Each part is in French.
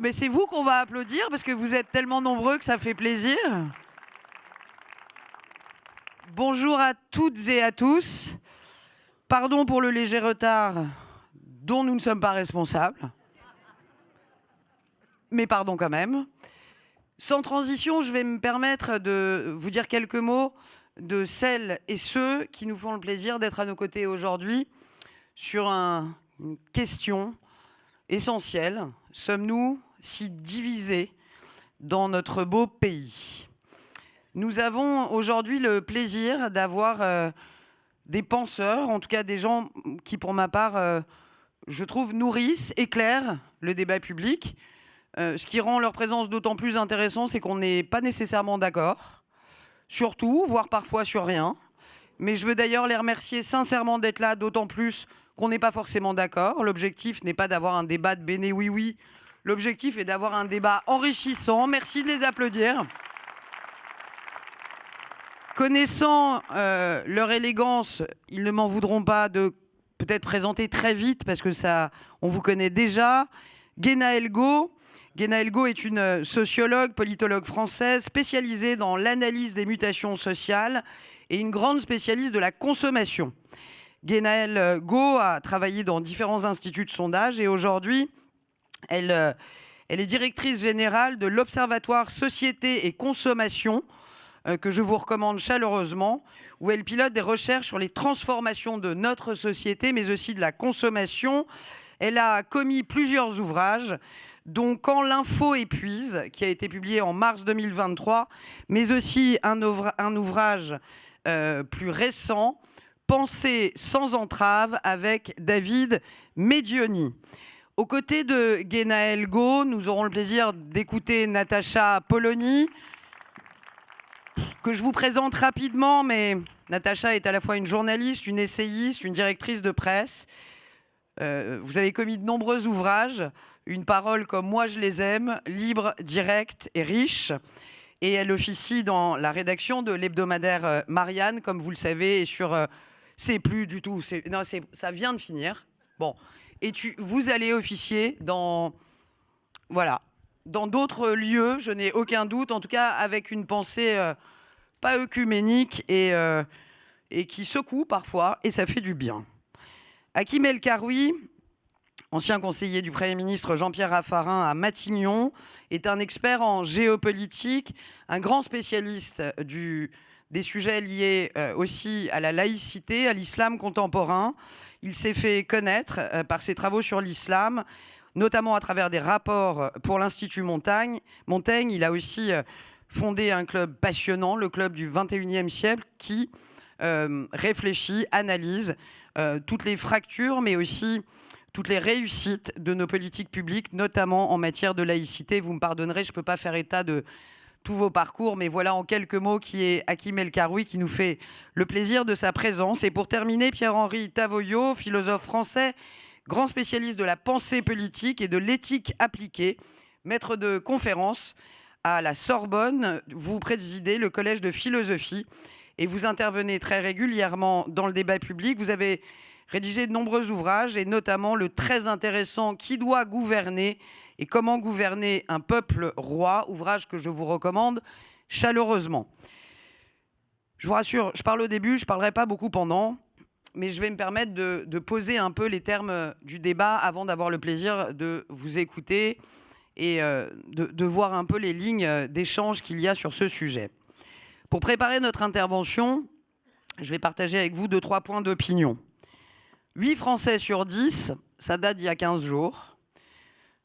Mais c'est vous qu'on va applaudir parce que vous êtes tellement nombreux que ça fait plaisir. Bonjour à toutes et à tous. Pardon pour le léger retard dont nous ne sommes pas responsables. Mais pardon quand même. Sans transition, je vais me permettre de vous dire quelques mots de celles et ceux qui nous font le plaisir d'être à nos côtés aujourd'hui sur une question essentielle. Sommes-nous si divisés dans notre beau pays? Nous avons aujourd'hui le plaisir d'avoir des penseurs, en tout cas des gens qui, pour ma part, je trouve, nourrissent, éclairent le débat public. Ce qui rend leur présence d'autant plus intéressant, c'est qu'on n'est pas nécessairement d'accord, sur tout, voire parfois sur rien. Mais je veux d'ailleurs les remercier sincèrement d'être là, d'autant plus qu'on n'est pas forcément d'accord. L'objectif n'est pas d'avoir un débat de béné oui-oui. L'objectif est d'avoir un débat enrichissant. Merci de les applaudir. Connaissant leur élégance, ils ne m'en voudront pas de peut-être présenter très vite, parce que ça, on vous connaît déjà. Gwenaëlle Go. Gwenaëlle Go est une sociologue, politologue française spécialisée dans l'analyse des mutations sociales et une grande spécialiste de la consommation. Gwenaëlle Go a travaillé dans différents instituts de sondage et aujourd'hui, elle est directrice générale de l'Observatoire Société et Consommation, que je vous recommande chaleureusement, où elle pilote des recherches sur les transformations de notre société, mais aussi de la consommation. Elle a commis plusieurs ouvrages, dont Quand l'info épuise, qui a été publié en mars 2023, mais aussi un ouvrage plus récent, Penser sans entrave, avec David Medioni. Aux côtés de Gwenaëlle Go, nous aurons le plaisir d'écouter Natacha Polony, que je vous présente rapidement, mais Natacha est à la fois une journaliste, une essayiste, une directrice de presse. Vous avez commis de nombreux ouvrages, une parole comme moi je les aime, libre, directe et riche. Et elle officie dans la rédaction de l'hebdomadaire Marianne, comme vous le savez, et sur... c'est plus du tout, non, ça vient de finir. Bon, et vous allez officier dans... Voilà, dans d'autres lieux, je n'ai aucun doute, en tout cas avec une pensée pas œcuménique et qui secoue parfois, et ça fait du bien. Hakim El Karoui, ancien conseiller du Premier ministre Jean-Pierre Raffarin à Matignon, est un expert en géopolitique, un grand spécialiste des sujets liés aussi à la laïcité, à l'islam contemporain. Il s'est fait connaître par ses travaux sur l'islam, notamment à travers des rapports pour l'Institut Montaigne. Il a aussi fondé un club passionnant, le club du 21e siècle, qui réfléchit, analyse toutes les fractures, mais aussi toutes les réussites de nos politiques publiques, notamment en matière de laïcité. Vous me pardonnerez, je ne peux pas faire état de tous vos parcours, mais voilà en quelques mots qui est Hakim El Karoui, qui nous fait le plaisir de sa présence. Et pour terminer, Pierre-Henri Tavoyot, philosophe français, grand spécialiste de la pensée politique et de l'éthique appliquée, maître de conférences à la Sorbonne. Vous présidez le collège de philosophie et vous intervenez très régulièrement dans le débat public. Vous avez rédigé de nombreux ouvrages, et notamment le très intéressant « Qui doit gouverner et comment gouverner un peuple roi », ouvrage que je vous recommande chaleureusement. Je vous rassure, je parle au début, je ne parlerai pas beaucoup pendant, mais je vais me permettre de poser un peu les termes du débat avant d'avoir le plaisir de vous écouter et de voir un peu les lignes d'échange qu'il y a sur ce sujet. Pour préparer notre intervention, je vais partager avec vous 2-3 points d'opinion. 8 Français sur 10, ça date d'il y a 15 jours,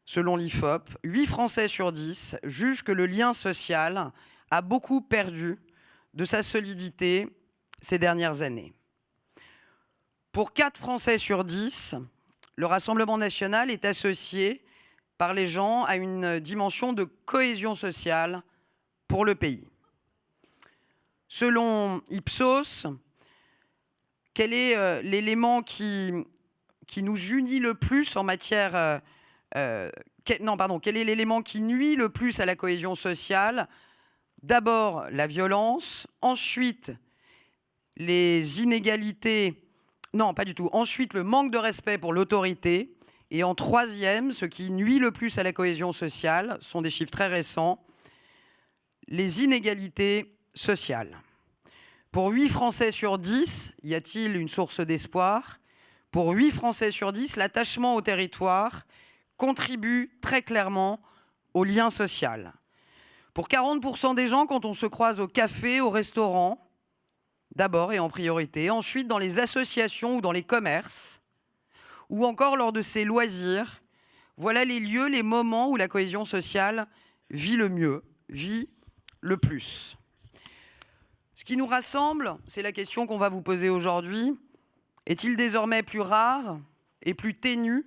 selon l'IFOP, 8 Français sur 10 jugent que le lien social a beaucoup perdu de sa solidité ces dernières années. Pour 4 Français sur 10, le Rassemblement national est associé par les gens à une dimension de cohésion sociale pour le pays. Selon Ipsos, quel est l'élément qui nous unit le plus en matière... quel est l'élément qui nuit le plus à la cohésion sociale? D'abord, la violence. Ensuite, les inégalités... Non, pas du tout. Ensuite, le manque de respect pour l'autorité. Et en troisième, ce qui nuit le plus à la cohésion sociale, sont des chiffres très récents, les inégalités sociales. Pour 8 Français sur 10, y a-t-il une source d'espoir? Pour 8 Français sur 10, l'attachement au territoire contribue très clairement au lien social. Pour 40% des gens, quand on se croise au café, au restaurant, d'abord et en priorité, ensuite dans les associations ou dans les commerces, ou encore lors de ses loisirs, voilà les lieux, les moments où la cohésion sociale vit le mieux, vit le plus. Ce qui nous rassemble, c'est la question qu'on va vous poser aujourd'hui. Est-il désormais plus rare et plus ténu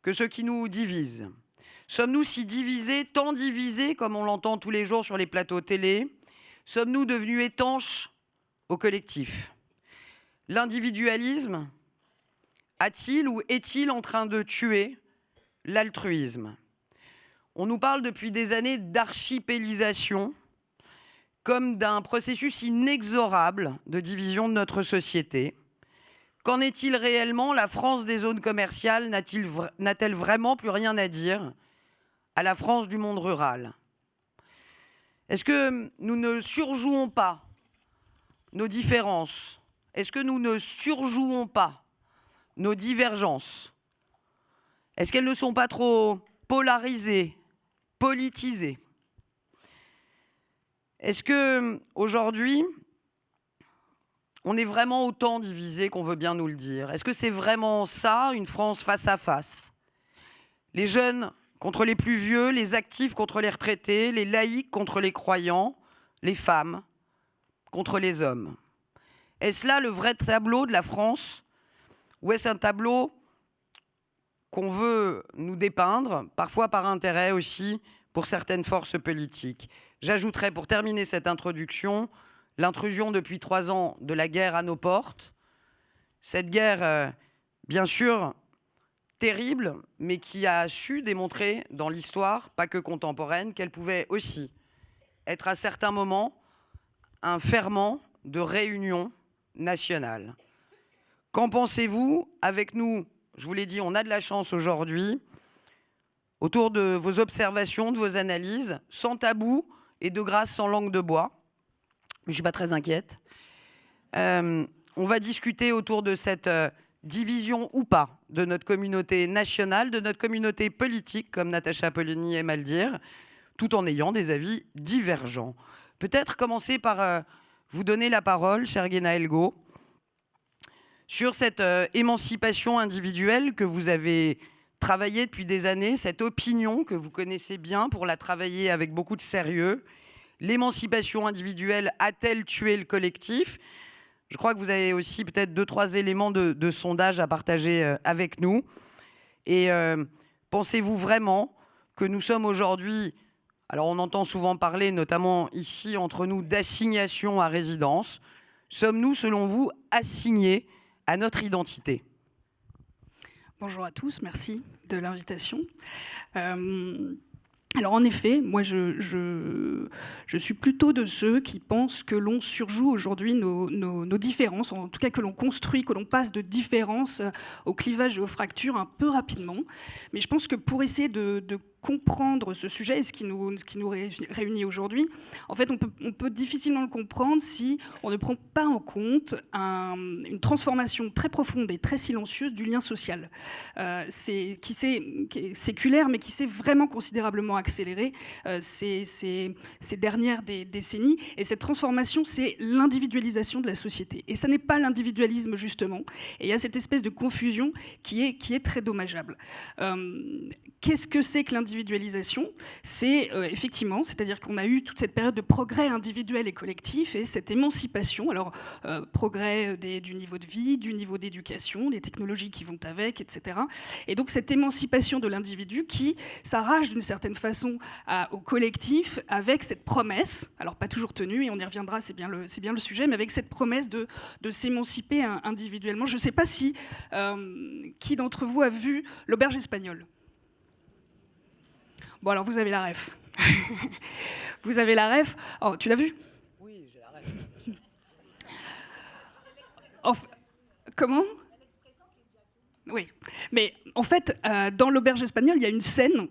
que ce qui nous divise? Sommes-nous si divisés, tant divisés, comme on l'entend tous les jours sur les plateaux télé? Sommes-nous devenus étanches au collectif? L'individualisme a-t-il ou est-il en train de tuer l'altruisme? On nous parle depuis des années d'archipélisation, comme d'un processus inexorable de division de notre société. Qu'en est-il réellement? La France des zones commerciales n'a-t-elle vraiment plus rien à dire à la France du monde rural? Est-ce que nous ne surjouons pas nos différences? Est-ce que nous ne surjouons pas nos divergences? Est-ce qu'elles ne sont pas trop polarisées, politisées? Est-ce qu'aujourd'hui, on est vraiment autant divisé qu'on veut bien nous le dire? Est-ce que c'est vraiment ça, une France face à face? Les jeunes contre les plus vieux, les actifs contre les retraités, les laïcs contre les croyants, les femmes contre les hommes. Est-ce là le vrai tableau de la France? Ou est-ce un tableau qu'on veut nous dépeindre, parfois par intérêt aussi pour certaines forces politiques? J'ajouterai pour terminer cette introduction l'intrusion depuis 3 ans de la guerre à nos portes. Cette guerre, bien sûr, terrible, mais qui a su démontrer dans l'histoire, pas que contemporaine, qu'elle pouvait aussi être à certains moments un ferment de réunion nationale. Qu'en pensez-vous? Avec nous, je vous l'ai dit, on a de la chance aujourd'hui, autour de vos observations, de vos analyses, sans tabou et de grâce sans langue de bois. Je ne suis pas très inquiète. On va discuter autour de cette division ou pas de notre communauté nationale, de notre communauté politique, comme Natacha Polony aime à le dire, tout en ayant des avis divergents. Peut-être commencer par vous donner la parole, cher Guéna Elgo, sur cette émancipation individuelle que vous avez travaillée depuis des années, cette opinion que vous connaissez bien pour la travailler avec beaucoup de sérieux. L'émancipation individuelle a-t-elle tué le collectif? Je crois que vous avez aussi peut-être 2-3 éléments de sondage à partager avec nous. Et pensez-vous vraiment que nous sommes aujourd'hui, alors on entend souvent parler, notamment ici entre nous, d'assignation à résidence. Sommes-nous, selon vous, assignés à notre identité? Bonjour à tous, merci de l'invitation. Alors en effet, moi je suis plutôt de ceux qui pensent que l'on surjoue aujourd'hui nos différences, en tout cas que l'on construit, que l'on passe de différences au clivage et aux fractures un peu rapidement. Mais je pense que pour essayer de comprendre ce sujet et ce qui nous réunit aujourd'hui, en fait on peut difficilement le comprendre si on ne prend pas en compte une transformation très profonde et très silencieuse du lien social. Qui est séculaire mais qui s'est vraiment considérablement accéléré ces dernières décennies. Et cette transformation, c'est l'individualisation de la société. Et ça n'est pas l'individualisme, justement. Et il y a cette espèce de confusion qui est très dommageable. Qu'est-ce que c'est que l'individualisation? C'est effectivement, c'est-à-dire qu'on a eu toute cette période de progrès individuel et collectif et cette émancipation, alors progrès du niveau de vie, du niveau d'éducation, des technologies qui vont avec, etc. Et donc cette émancipation de l'individu qui s'arrache d'une certaine façon au collectif avec cette promesse, alors pas toujours tenue, et on y reviendra, c'est bien le sujet, mais avec cette promesse de s'émanciper individuellement. Je ne sais pas si qui d'entre vous a vu L'Auberge espagnole? Bon, alors vous avez la ref. Vous avez la ref. Oh, tu l'as vu? Oui, j'ai la ref. Comment? Oui, mais en fait, dans l'auberge espagnole, il y a une scène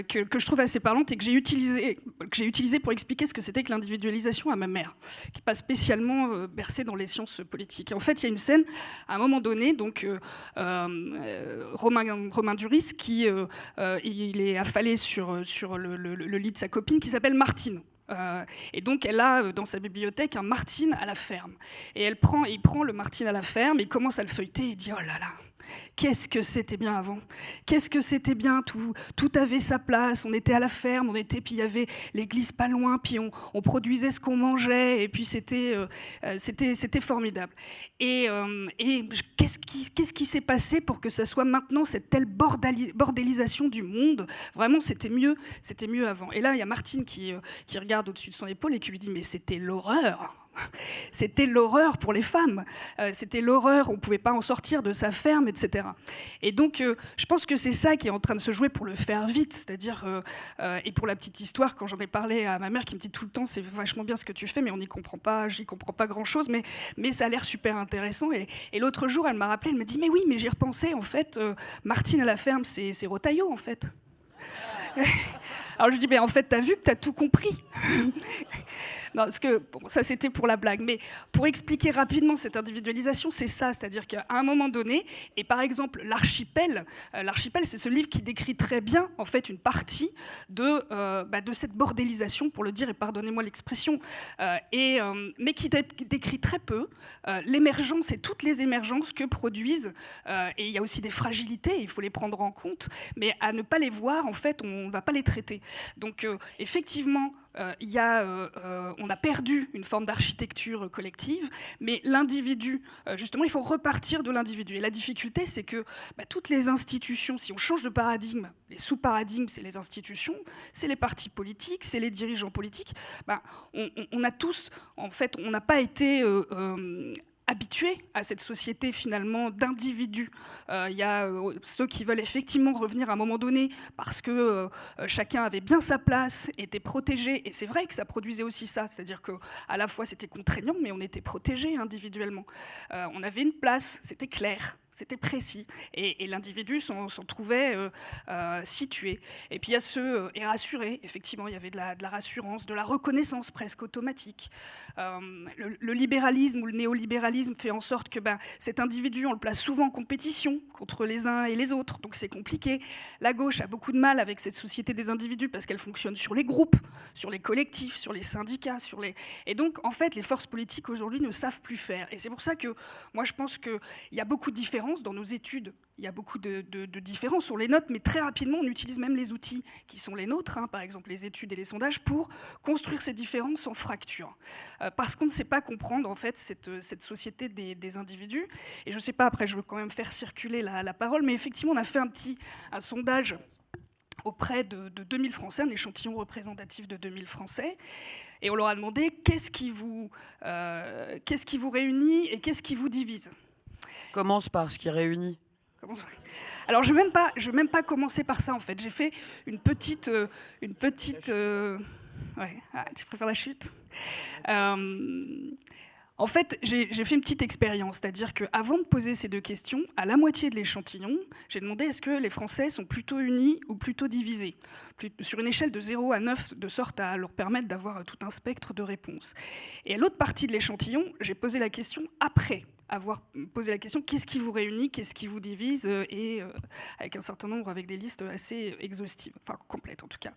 que je trouve assez parlante et que j'ai utilisée pour expliquer ce que c'était que l'individualisation à ma mère, qui n'est pas spécialement bercée dans les sciences politiques. Et en fait, il y a une scène, à un moment donné, donc Romain Duris, il est affalé sur le lit de sa copine, qui s'appelle Martine. Et donc elle a dans sa bibliothèque un Martine à la ferme. Et il prend le Martine à la ferme, et il commence à le feuilleter et dit oh là là, qu'est-ce que c'était bien avant. Qu'est-ce que c'était bien, tout avait sa place, on était à la ferme, puis il y avait l'église pas loin, puis on produisait ce qu'on mangeait, et puis c'était formidable. Et qu'est-ce qui s'est passé pour que ça soit maintenant cette telle bordélisation du monde. Vraiment, c'était mieux avant. Et là, il y a Martine qui regarde au-dessus de son épaule et qui lui dit « Mais c'était l'horreur !» C'était l'horreur pour les femmes, c'était l'horreur, on ne pouvait pas en sortir de sa ferme, etc. Et donc, je pense que c'est ça qui est en train de se jouer pour le faire vite, c'est-à-dire, et pour la petite histoire, quand j'en ai parlé à ma mère qui me dit tout le temps, c'est vachement bien ce que tu fais, mais j'y comprends pas grand-chose, mais ça a l'air super intéressant. Et l'autre jour, elle m'a rappelé, elle m'a dit, mais oui, mais j'y repensais, en fait, Martine à la ferme, c'est Rotaillot, en fait. Alors je dis, mais en fait, t'as vu que t'as tout compris. Non, parce que bon, ça c'était pour la blague, mais pour expliquer rapidement cette individualisation, c'est ça, c'est-à-dire qu'à un moment donné, et par exemple l'Archipel, c'est ce livre qui décrit très bien en fait une partie de cette bordélisation, pour le dire, et pardonnez-moi l'expression, mais qui décrit très peu l'émergence et toutes les émergences que produisent, et il y a aussi des fragilités, il faut les prendre en compte, mais à ne pas les voir, en fait, on ne va pas les traiter. Donc effectivement, on a perdu une forme d'architecture collective, mais l'individu, justement, il faut repartir de l'individu. Et la difficulté, c'est que toutes les institutions, si on change de paradigme, les sous-paradigmes, c'est les institutions, c'est les partis politiques, c'est les dirigeants politiques, on a tous, en fait, on n'a pas été habitués à cette société finalement d'individus. Il y a ceux qui veulent effectivement revenir à un moment donné parce que chacun avait bien sa place, était protégé, et c'est vrai que ça produisait aussi ça, c'est-à-dire qu'à la fois c'était contraignant, mais on était protégé individuellement. On avait une place, c'était clair. C'était précis, et l'individu s'en trouvait situé. Et puis il y a ceux, et rassurés, effectivement, il y avait de la rassurance, de la reconnaissance presque automatique. Le libéralisme ou le néolibéralisme fait en sorte que cet individu, on le place souvent en compétition contre les uns et les autres, donc c'est compliqué. La gauche a beaucoup de mal avec cette société des individus parce qu'elle fonctionne sur les groupes, sur les collectifs, sur les syndicats, et donc en fait les forces politiques aujourd'hui ne savent plus faire. Et c'est pour ça que moi je pense qu'il y a beaucoup de différences dans nos études. Il y a beaucoup de différences sur les notes, mais très rapidement, on utilise même les outils qui sont les nôtres, par exemple les études et les sondages, pour construire ces différences en fractures. Parce qu'on ne sait pas comprendre, en fait, cette société des individus. Et je ne sais pas, après, je veux quand même faire circuler la parole, mais effectivement, on a fait un sondage auprès de 2000 Français, un échantillon représentatif de 2000 Français, et on leur a demandé qu'est-ce qui vous réunit et qu'est-ce qui vous divise. Commence par ce qui réunit. Alors, je ne vais même pas commencer par ça, en fait. J'ai fait une petite... Ouais, tu préfères la chute En fait, j'ai fait une petite expérience, c'est-à-dire qu'avant de poser ces deux questions, à la moitié de l'échantillon, j'ai demandé est-ce que les Français sont plutôt unis ou plutôt divisés, sur une échelle de 0 à 9, de sorte à leur permettre d'avoir tout un spectre de réponses. Et à l'autre partie de l'échantillon, j'ai posé la question après avoir posé la question qu'est-ce qui vous réunit, qu'est-ce qui vous divise, et avec un certain nombre, avec des listes assez exhaustives, enfin complètes en tout cas.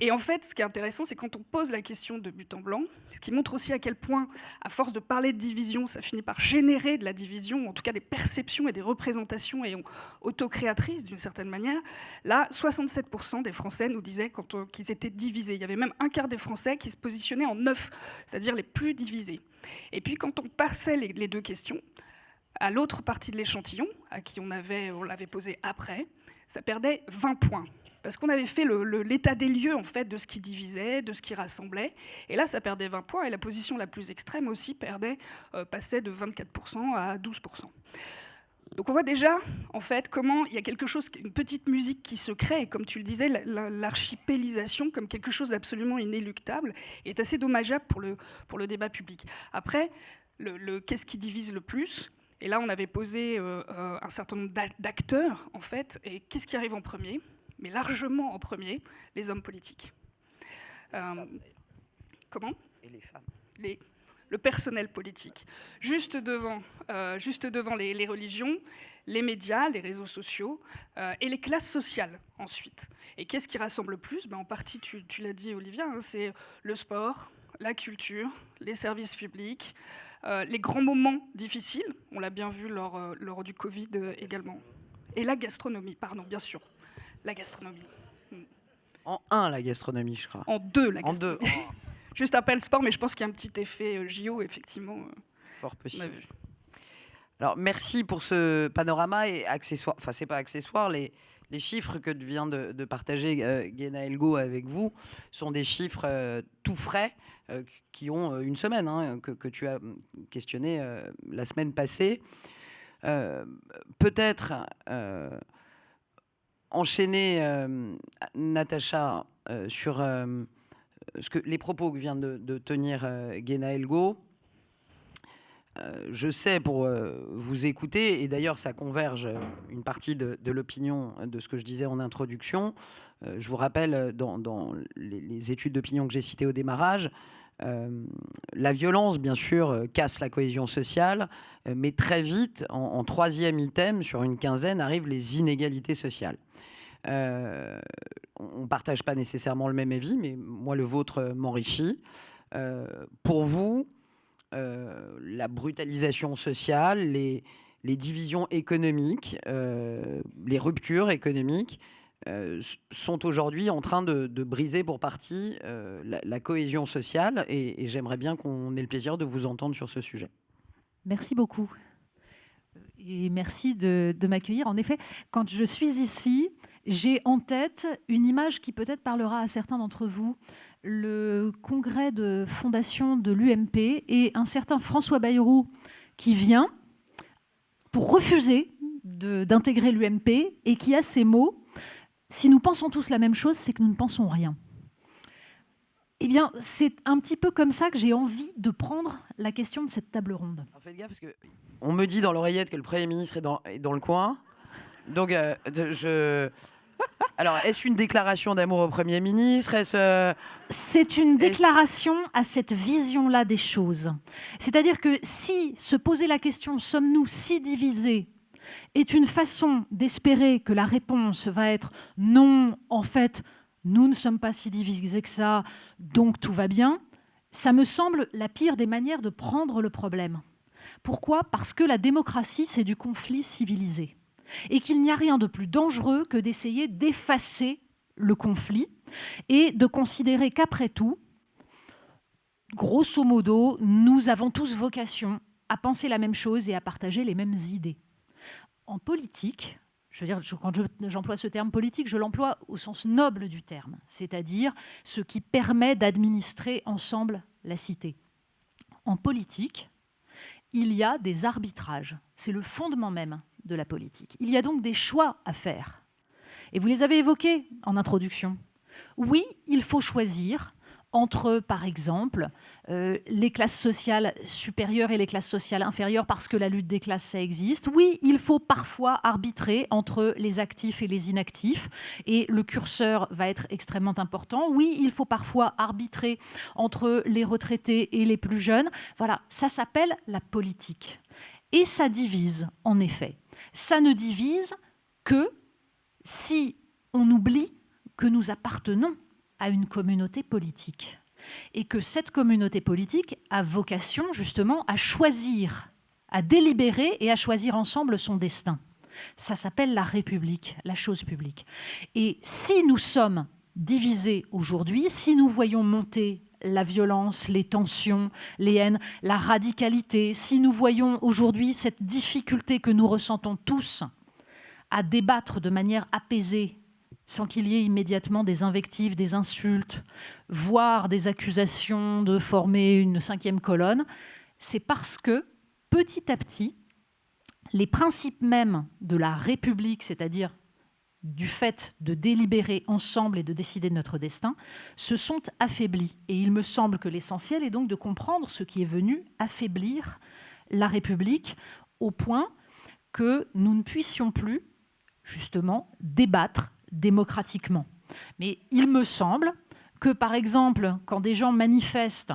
Et en fait, ce qui est intéressant, c'est quand on pose la question de but en blanc, ce qui montre aussi à quel point, à force de parler de division, ça finit par générer de la division, en tout cas des perceptions et des représentations autocréatrices d'une certaine manière. Là, 67% des Français nous disaient qu'ils étaient divisés. Il y avait même un quart des Français qui se positionnaient en 9, c'est-à-dire les plus divisés. Et puis quand on passait les deux questions, à l'autre partie de l'échantillon, à qui on l'avait posé après, ça perdait 20 points. Parce qu'on avait fait l'état des lieux en fait, de ce qui divisait, de ce qui rassemblait. Et là, ça perdait 20 points. Et la position la plus extrême aussi passait de 24% à 12%. Donc on voit déjà, en fait, comment il y a une petite musique qui se crée. Et comme tu le disais, l'archipélisation comme quelque chose d'absolument inéluctable est assez dommageable pour le débat public. Après, qu'est-ce qui divise le plus ? Et là, on avait posé un certain nombre d'acteurs, en fait, et qu'est-ce qui arrive en premier? Mais largement en premier, les hommes politiques. Comment? Et les femmes. Le personnel politique. Juste devant les religions, les médias, les réseaux sociaux et les classes sociales ensuite. Et qu'est-ce qui rassemble le plus? En partie, tu l'as dit Olivia, hein, c'est le sport, la culture, les services publics, les grands moments difficiles, on l'a bien vu lors du Covid également. Et la gastronomie, pardon, bien sûr, la gastronomie. En un, la gastronomie, je crois. En deux, la gastronomie. En deux. Oh. Juste après le sport, mais je pense qu'il y a un petit effet JO, effectivement. Fort possible. Alors, merci pour ce panorama et accessoire. Enfin, c'est pas accessoire. Les chiffres que vient de partager Guéna Elgo avec vous sont des chiffres tout frais qui ont une semaine, hein, que tu as questionné la semaine passée. Peut-être enchaîner, Natacha, sur les propos que vient de tenir Guéna Elgo. Je sais, pour vous écouter, et d'ailleurs ça converge une partie de l'opinion de ce que je disais en introduction. Je vous rappelle, dans les études d'opinion que j'ai citées au démarrage, la violence, bien sûr, casse la cohésion sociale, mais très vite, en troisième item, sur une quinzaine, arrivent les inégalités sociales. On ne partage pas nécessairement le même avis, mais moi, le vôtre m'enrichit. Pour vous, la brutalisation sociale, les divisions économiques, les ruptures économiques sont aujourd'hui en train de briser pour partie la cohésion sociale, et j'aimerais bien qu'on ait le plaisir de vous entendre sur ce sujet. Merci beaucoup. Et merci de m'accueillir. En effet, quand je suis ici, j'ai en tête une image qui peut-être parlera à certains d'entre vous. Le congrès de fondation de l'UMP et un certain François Bayrou qui vient pour refuser d'intégrer l'UMP et qui a ces mots: si nous pensons tous la même chose, c'est que nous ne pensons rien. Eh bien, c'est un petit peu comme ça que j'ai envie de prendre la question de cette table ronde. Alors, faites gaffe, parce qu'on me dit dans l'oreillette que le Premier ministre est dans le coin. Donc, Alors, est-ce une déclaration d'amour au Premier ministre? C'est une déclaration à cette vision-là des choses. C'est-à-dire que si se poser la question « sommes-nous si divisés ?» est une façon d'espérer que la réponse va être « non, en fait, nous ne sommes pas si divisés que ça, donc tout va bien », ça me semble la pire des manières de prendre le problème. Pourquoi? Parce que la démocratie, c'est du conflit civilisé. Et qu'il n'y a rien de plus dangereux que d'essayer d'effacer le conflit et de considérer qu'après tout, grosso modo, nous avons tous vocation à penser la même chose et à partager les mêmes idées. En politique, je veux dire, quand j'emploie ce terme politique, je l'emploie au sens noble du terme, c'est-à-dire ce qui permet d'administrer ensemble la cité. En politique, il y a des arbitrages. C'est le fondement même de la politique. Il y a donc des choix à faire. Et vous les avez évoqués en introduction. Oui, il faut choisir entre, par exemple, les classes sociales supérieures et les classes sociales inférieures parce que la lutte des classes, ça existe. Oui, il faut parfois arbitrer entre les actifs et les inactifs et le curseur va être extrêmement important. Oui, il faut parfois arbitrer entre les retraités et les plus jeunes. Voilà, ça s'appelle la politique. Et ça divise, en effet. Ça ne divise que si on oublie que nous appartenons à une communauté politique et que cette communauté politique a vocation justement à choisir, à délibérer et à choisir ensemble son destin. Ça s'appelle la République, la chose publique. Et si nous sommes divisés aujourd'hui, si nous voyons monter la violence, les tensions, les haines, la radicalité, si nous voyons aujourd'hui cette difficulté que nous ressentons tous à débattre de manière apaisée, sans qu'il y ait immédiatement des invectives, des insultes, voire des accusations de former une cinquième colonne, c'est parce que, petit à petit, les principes mêmes de la République, c'est-à-dire du fait de délibérer ensemble et de décider de notre destin, se sont affaiblis. Et il me semble que l'essentiel est donc de comprendre ce qui est venu affaiblir la République au point que nous ne puissions plus, justement, débattre démocratiquement. Mais il me semble que, par exemple, quand des gens manifestent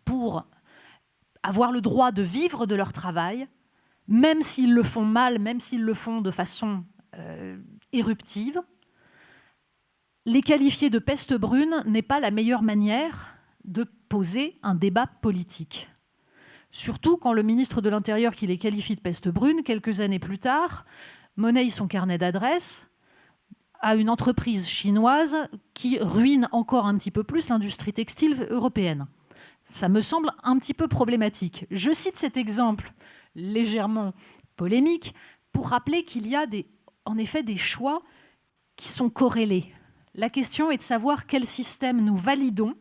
pour avoir le droit de vivre de leur travail, même s'ils le font mal, même s'ils le font de façon éruptive, les qualifier de peste brune n'est pas la meilleure manière de poser un débat politique. Surtout quand le ministre de l'Intérieur qui les qualifie de peste brune, quelques années plus tard, monnaie son carnet d'adresses à une entreprise chinoise qui ruine encore un petit peu plus l'industrie textile européenne. Ça me semble un petit peu problématique. Je cite cet exemple légèrement polémique pour rappeler qu'il y a en effet des choix qui sont corrélés. La question est de savoir quel système nous validons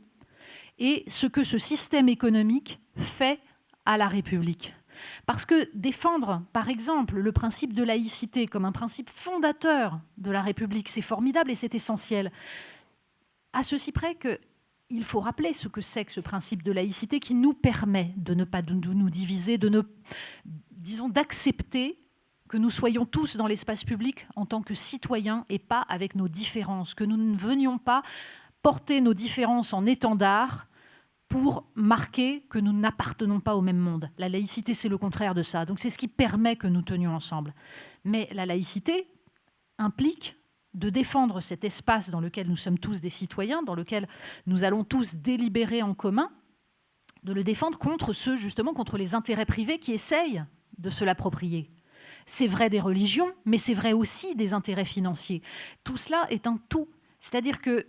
et ce que ce système économique fait à la République. Parce que défendre, par exemple, le principe de laïcité comme un principe fondateur de la République, c'est formidable et c'est essentiel. À ceci près qu'il faut rappeler ce que c'est que ce principe de laïcité qui nous permet de ne pas nous diviser, d'accepter que nous soyons tous dans l'espace public en tant que citoyens et pas avec nos différences, que nous ne venions pas porter nos différences en étendard pour marquer que nous n'appartenons pas au même monde. La laïcité, c'est le contraire de ça. Donc c'est ce qui permet que nous tenions ensemble. Mais la laïcité implique de défendre cet espace dans lequel nous sommes tous des citoyens, dans lequel nous allons tous délibérer en commun, de le défendre contre contre les intérêts privés qui essayent de se l'approprier. C'est vrai des religions, mais c'est vrai aussi des intérêts financiers. Tout cela est un tout. C'est-à-dire que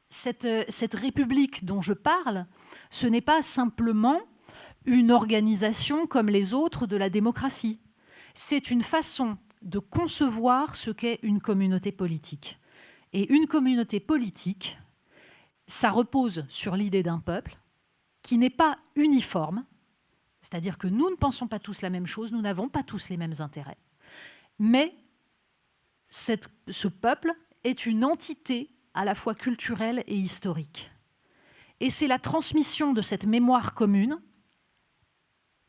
cette République dont je parle, ce n'est pas simplement une organisation comme les autres de la démocratie. C'est une façon de concevoir ce qu'est une communauté politique. Et une communauté politique, ça repose sur l'idée d'un peuple qui n'est pas uniforme, c'est-à-dire que nous ne pensons pas tous la même chose, nous n'avons pas tous les mêmes intérêts. Mais ce peuple est une entité à la fois culturelle et historique. Et c'est la transmission de cette mémoire commune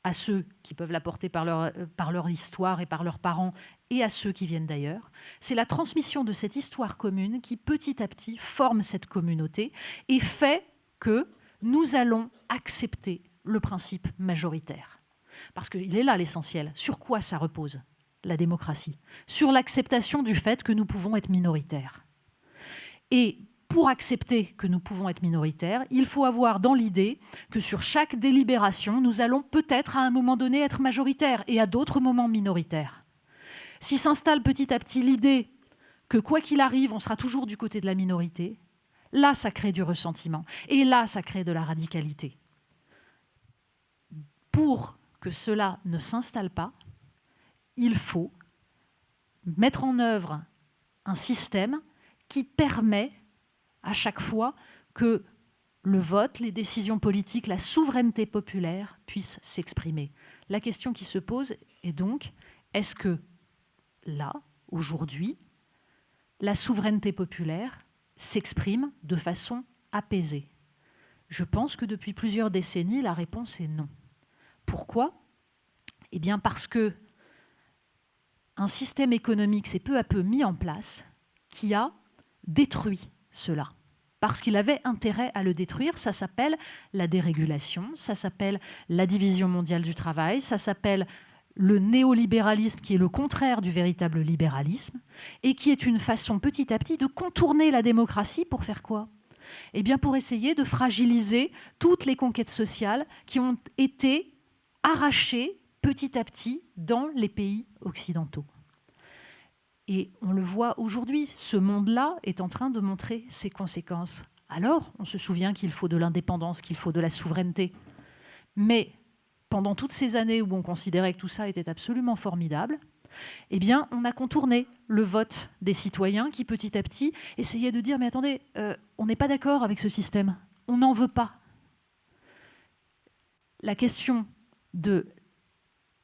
à ceux qui peuvent la porter par leur histoire et par leurs parents et à ceux qui viennent d'ailleurs. C'est la transmission de cette histoire commune qui, petit à petit, forme cette communauté et fait que nous allons accepter le principe majoritaire. Parce qu'il est là l'essentiel. Sur quoi ça repose, la démocratie? Sur l'acceptation du fait que nous pouvons être minoritaires. Et pour accepter que nous pouvons être minoritaires, il faut avoir dans l'idée que sur chaque délibération, nous allons peut-être à un moment donné être majoritaires et à d'autres moments minoritaires. Si s'installe petit à petit l'idée que quoi qu'il arrive, on sera toujours du côté de la minorité, là, ça crée du ressentiment. Et là, ça crée de la radicalité. Pour que cela ne s'installe pas, il faut mettre en œuvre un système qui permet à chaque fois que le vote, les décisions politiques, la souveraineté populaire puissent s'exprimer. La question qui se pose est donc, est-ce que là, aujourd'hui, la souveraineté populaire s'exprime de façon apaisée? Je pense que depuis plusieurs décennies, la réponse est non. Pourquoi? Eh bien parce que un système économique s'est peu à peu mis en place qui a détruit cela. Parce qu'il avait intérêt à le détruire, ça s'appelle la dérégulation, ça s'appelle la division mondiale du travail, ça s'appelle le néolibéralisme qui est le contraire du véritable libéralisme et qui est une façon petit à petit de contourner la démocratie pour faire quoi? Eh bien pour essayer de fragiliser toutes les conquêtes sociales qui ont été arrachées petit à petit dans les pays occidentaux. Et on le voit aujourd'hui, ce monde-là est en train de montrer ses conséquences. Alors, on se souvient qu'il faut de l'indépendance, qu'il faut de la souveraineté. Mais pendant toutes ces années où on considérait que tout ça était absolument formidable, eh bien, on a contourné le vote des citoyens qui, petit à petit, essayaient de dire « Mais attendez, on n'est pas d'accord avec ce système, on n'en veut pas ». La question de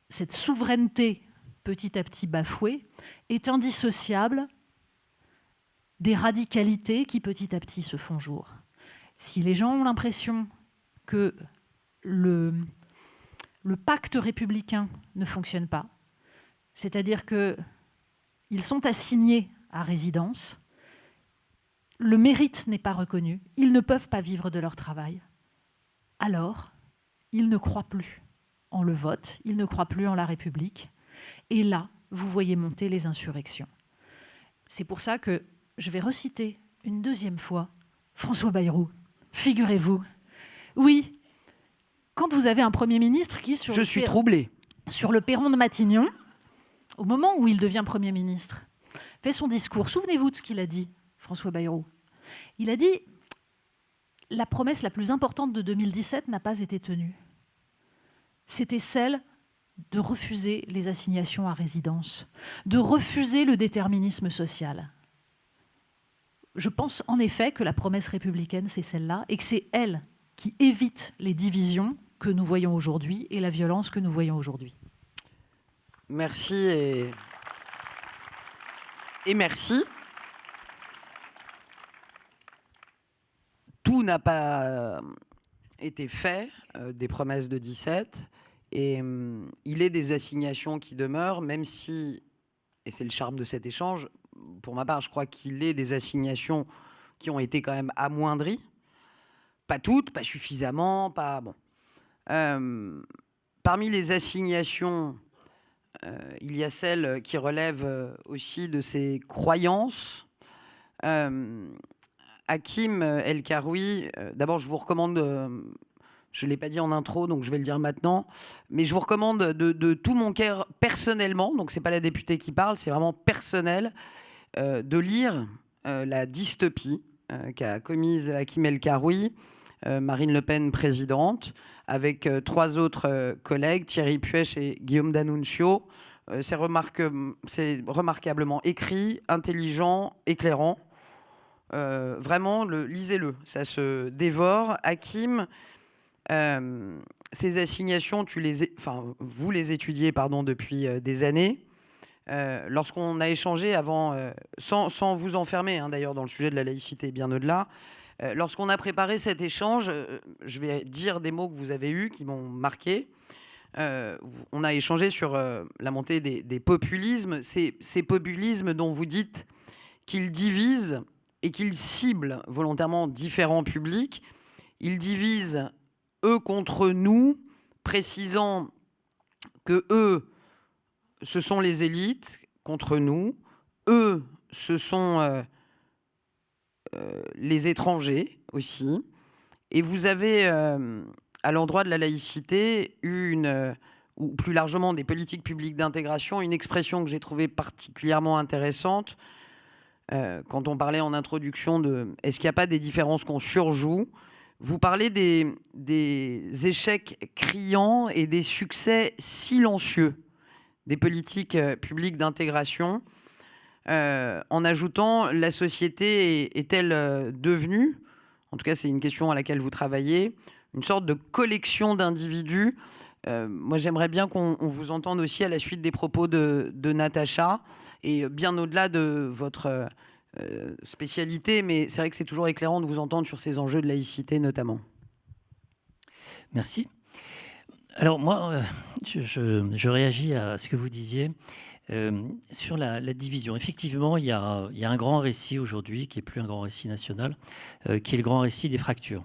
cette souveraineté petit à petit bafouée est indissociable des radicalités qui petit à petit se font jour. Si les gens ont l'impression que le le pacte républicain ne fonctionne pas. C'est-à-dire qu'ils sont assignés à résidence, le mérite n'est pas reconnu, ils ne peuvent pas vivre de leur travail. Alors, ils ne croient plus en le vote, ils ne croient plus en la République. Et là, vous voyez monter les insurrections. C'est pour ça que je vais reciter une deuxième fois François Bayrou. Figurez-vous, oui, quand vous avez un Premier ministre qui, sur le perron de Matignon, au moment où il devient Premier ministre, fait son discours. Souvenez-vous de ce qu'il a dit, François Bayrou. Il a dit « La promesse la plus importante de 2017 n'a pas été tenue. C'était celle de refuser les assignations à résidence, de refuser le déterminisme social. » Je pense en effet que la promesse républicaine, c'est celle-là, et que c'est elle qui évite les divisions que nous voyons aujourd'hui et la violence que nous voyons aujourd'hui. Merci et merci. Tout n'a pas été fait des promesses de 17 et il est des assignations qui demeurent, même si, et c'est le charme de cet échange, pour ma part, je crois qu'il est des assignations qui ont été quand même amoindries. Pas toutes, pas suffisamment, pas bon. Parmi les assignations, il y a celles qui relèvent aussi de ses croyances. Hakim El Karoui, d'abord je vous recommande, je ne l'ai pas dit en intro, donc je vais le dire maintenant, mais je vous recommande de tout mon cœur personnellement, donc ce n'est pas la députée qui parle, c'est vraiment personnel, de lire la dystopie qu'a commise Hakim El Karoui, Marine Le Pen présidente, avec 3 autres collègues, Thierry Puech et Guillaume D'Annunzio. C'est remarquablement écrit, intelligent, éclairant. Vraiment, lisez-le, ça se dévore. Hakim, ces assignations, vous les étudiez depuis des années. Lorsqu'on a échangé avant, sans vous enfermer d'ailleurs dans le sujet de la laïcité, bien au-delà, lorsqu'on a préparé cet échange, je vais dire des mots que vous avez eus qui m'ont marqué. On a échangé sur la montée des populismes, ces populismes dont vous dites qu'ils divisent et qu'ils ciblent volontairement différents publics. Ils divisent eux contre nous, précisant que eux, ce sont les élites contre nous, eux, ce sont les étrangers aussi. Et vous avez, à l'endroit de la laïcité, eu ou plus largement des politiques publiques d'intégration, une expression que j'ai trouvée particulièrement intéressante quand on parlait en introduction de « est-ce qu'il n'y a pas des différences qu'on surjoue ?» Vous parlez des échecs criants et des succès silencieux des politiques publiques d'intégration, en ajoutant « la société est-elle devenue ?» En tout cas, c'est une question à laquelle vous travaillez, une sorte de collection d'individus. Moi, j'aimerais bien qu'on vous entende aussi à la suite des propos de Natacha, et bien au-delà de votre spécialité, mais c'est vrai que c'est toujours éclairant de vous entendre sur ces enjeux de laïcité notamment. Merci. Alors moi, je réagis à ce que vous disiez sur la division. Effectivement, il y a un grand récit aujourd'hui, qui n'est plus un grand récit national, qui est le grand récit des fractures.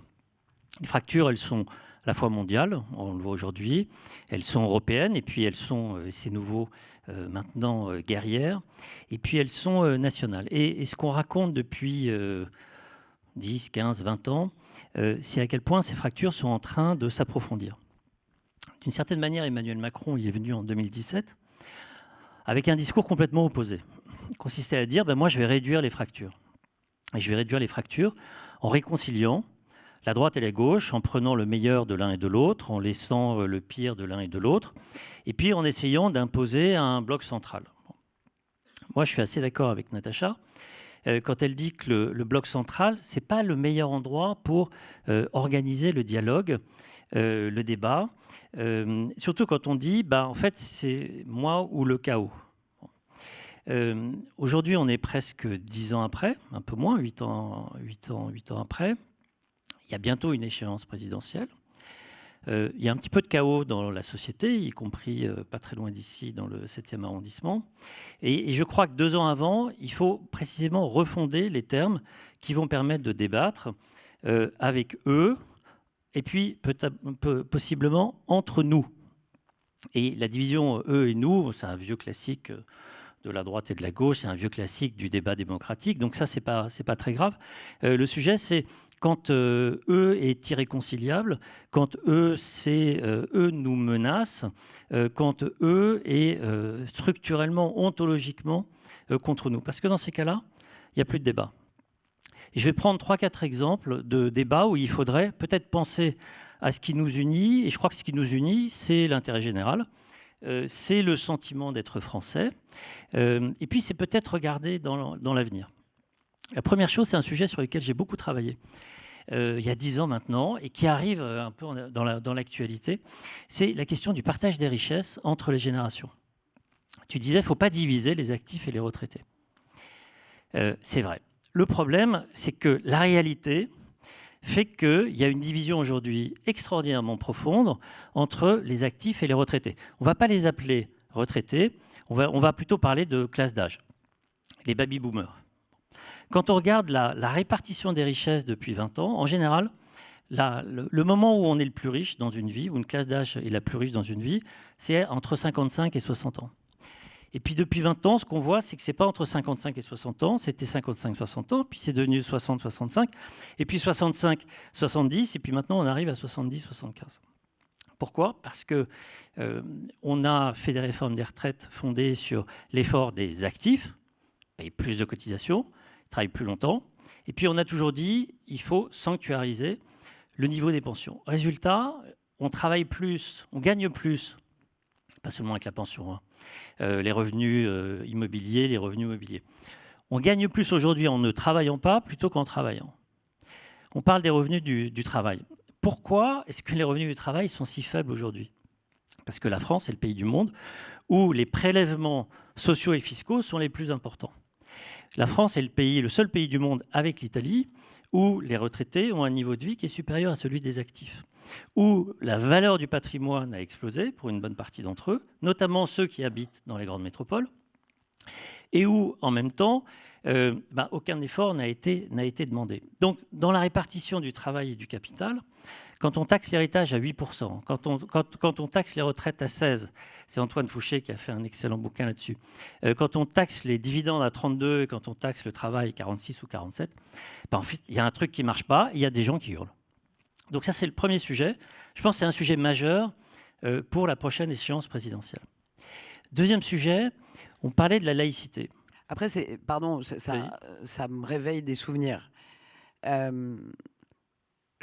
Les fractures, elles sont à la fois mondiales, on le voit aujourd'hui, elles sont européennes, et puis elles sont, c'est nouveau maintenant, guerrières, et puis elles sont nationales. Et ce qu'on raconte depuis 10, 15, 20 ans, c'est à quel point ces fractures sont en train de s'approfondir. D'une certaine manière, Emmanuel Macron y est venu en 2017 avec un discours complètement opposé. Il consistait à dire moi je vais réduire les fractures. Et je vais réduire les fractures en réconciliant la droite et la gauche, en prenant le meilleur de l'un et de l'autre, en laissant le pire de l'un et de l'autre, et puis en essayant d'imposer un bloc central. Moi, je suis assez d'accord avec Natacha quand elle dit que le bloc central, ce n'est pas le meilleur endroit pour organiser le dialogue, le débat, surtout quand on dit en fait, c'est moi ou le chaos. Aujourd'hui, on est presque 10 ans après, un peu moins, 8 ans après. Il y a bientôt une échéance présidentielle. Il y a un petit peu de chaos dans la société, y compris pas très loin d'ici, dans le 7e arrondissement. Et je crois que 2 ans avant, il faut précisément refonder les termes qui vont permettre de débattre avec eux, et puis possiblement entre nous. Et la division eux et nous, c'est un vieux classique de la droite et de la gauche, c'est un vieux classique du débat démocratique, donc ça, c'est pas très grave. Le sujet, c'est quand eux est irréconciliable, quand eux nous menacent, quand eux est structurellement, ontologiquement contre nous. Parce que dans ces cas-là, il n'y a plus de débat. Et je vais prendre 3-4 exemples de débats où il faudrait peut-être penser à ce qui nous unit. Et je crois que ce qui nous unit, c'est l'intérêt général. C'est le sentiment d'être français. Et puis, c'est peut-être regarder dans l'avenir. La première chose, c'est un sujet sur lequel j'ai beaucoup travaillé il y a 10 ans maintenant et qui arrive un peu dans l'actualité. C'est la question du partage des richesses entre les générations. Tu disais, il ne faut pas diviser les actifs et les retraités. C'est vrai. Le problème, c'est que la réalité fait qu'il y a une division aujourd'hui extraordinairement profonde entre les actifs et les retraités. On ne va pas les appeler retraités, on va plutôt parler de classe d'âge, les baby-boomers. Quand on regarde la répartition des richesses depuis 20 ans, en général, le moment où on est le plus riche dans une vie, où une classe d'âge est la plus riche dans une vie, c'est entre 55 et 60 ans. Et puis depuis 20 ans, ce qu'on voit, c'est que ce n'est pas entre 55 et 60 ans, c'était 55-60 ans, puis c'est devenu 60-65, et puis 65-70, et puis maintenant on arrive à 70-75. Pourquoi ? Parce qu'on a fait des réformes des retraites fondées sur l'effort des actifs, payer plus de cotisations, travailler plus longtemps, et puis on a toujours dit il faut sanctuariser le niveau des pensions. Résultat, on travaille plus, on gagne plus, pas seulement avec la pension, les revenus immobiliers, les revenus mobiliers. On gagne plus aujourd'hui en ne travaillant pas plutôt qu'en travaillant. On parle des revenus du travail. Pourquoi est-ce que les revenus du travail sont si faibles aujourd'hui ? Parce que la France est le pays du monde où les prélèvements sociaux et fiscaux sont les plus importants. La France est le seul pays du monde avec l'Italie où les retraités ont un niveau de vie qui est supérieur à celui des actifs, où la valeur du patrimoine a explosé pour une bonne partie d'entre eux, notamment ceux qui habitent dans les grandes métropoles, et où, en même temps, aucun effort n'a été demandé. Donc, dans la répartition du travail et du capital, quand on taxe l'héritage à 8%, quand on taxe les retraites à 16%, c'est Antoine Fouché qui a fait un excellent bouquin là-dessus, quand on taxe les dividendes à 32% et quand on taxe le travail à 46 ou 47%, en fait, il y a un truc qui ne marche pas, il y a des gens qui hurlent. Donc ça, c'est le premier sujet. Je pense que c'est un sujet majeur pour la prochaine échéance présidentielle. Deuxième sujet, on parlait de la laïcité. Après, ça me réveille des souvenirs.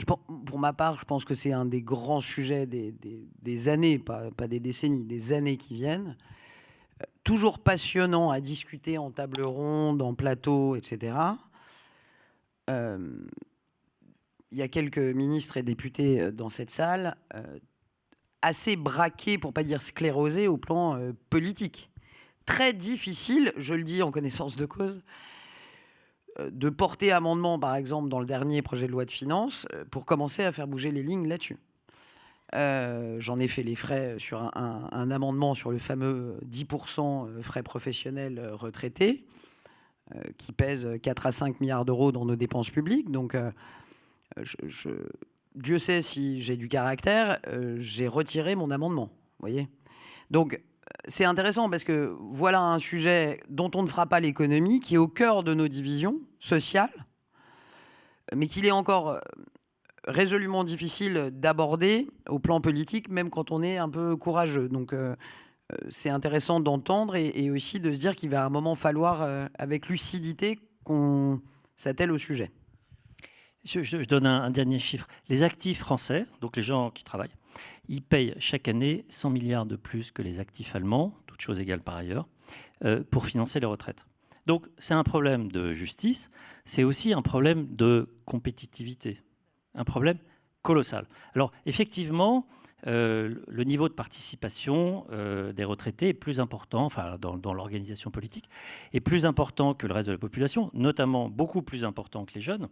Pour ma part, je pense que c'est un des grands sujets des années, pas des décennies, des années qui viennent. Toujours passionnant à discuter en table ronde, en plateau, etc. Il y a quelques ministres et députés dans cette salle, assez braqués, pour ne pas dire sclérosés, au plan politique. Très difficile, je le dis en connaissance de cause, de porter amendement, par exemple, dans le dernier projet de loi de finances, pour commencer à faire bouger les lignes là-dessus. J'en ai fait les frais sur un amendement sur le fameux 10% frais professionnels retraités, qui pèse 4 à 5 milliards d'euros dans nos dépenses publiques. Donc, Dieu sait si j'ai du caractère, j'ai retiré mon amendement. Vous voyez ? Donc, c'est intéressant parce que voilà un sujet dont on ne fera pas l'économie, qui est au cœur de nos divisions sociales, mais qu'il est encore résolument difficile d'aborder au plan politique, même quand on est un peu courageux. Donc, c'est intéressant d'entendre et aussi de se dire qu'il va à un moment falloir, avec lucidité, qu'on s'attelle au sujet. Je donne un dernier chiffre. Les actifs français, donc les gens qui travaillent, ils payent chaque année 100 milliards de plus que les actifs allemands, toutes choses égales par ailleurs, pour financer les retraites. Donc c'est un problème de justice, c'est aussi un problème de compétitivité, un problème colossal. Alors effectivement, le niveau de participation des retraités est plus important, enfin dans l'organisation politique, est plus important que le reste de la population, notamment beaucoup plus important que les jeunes.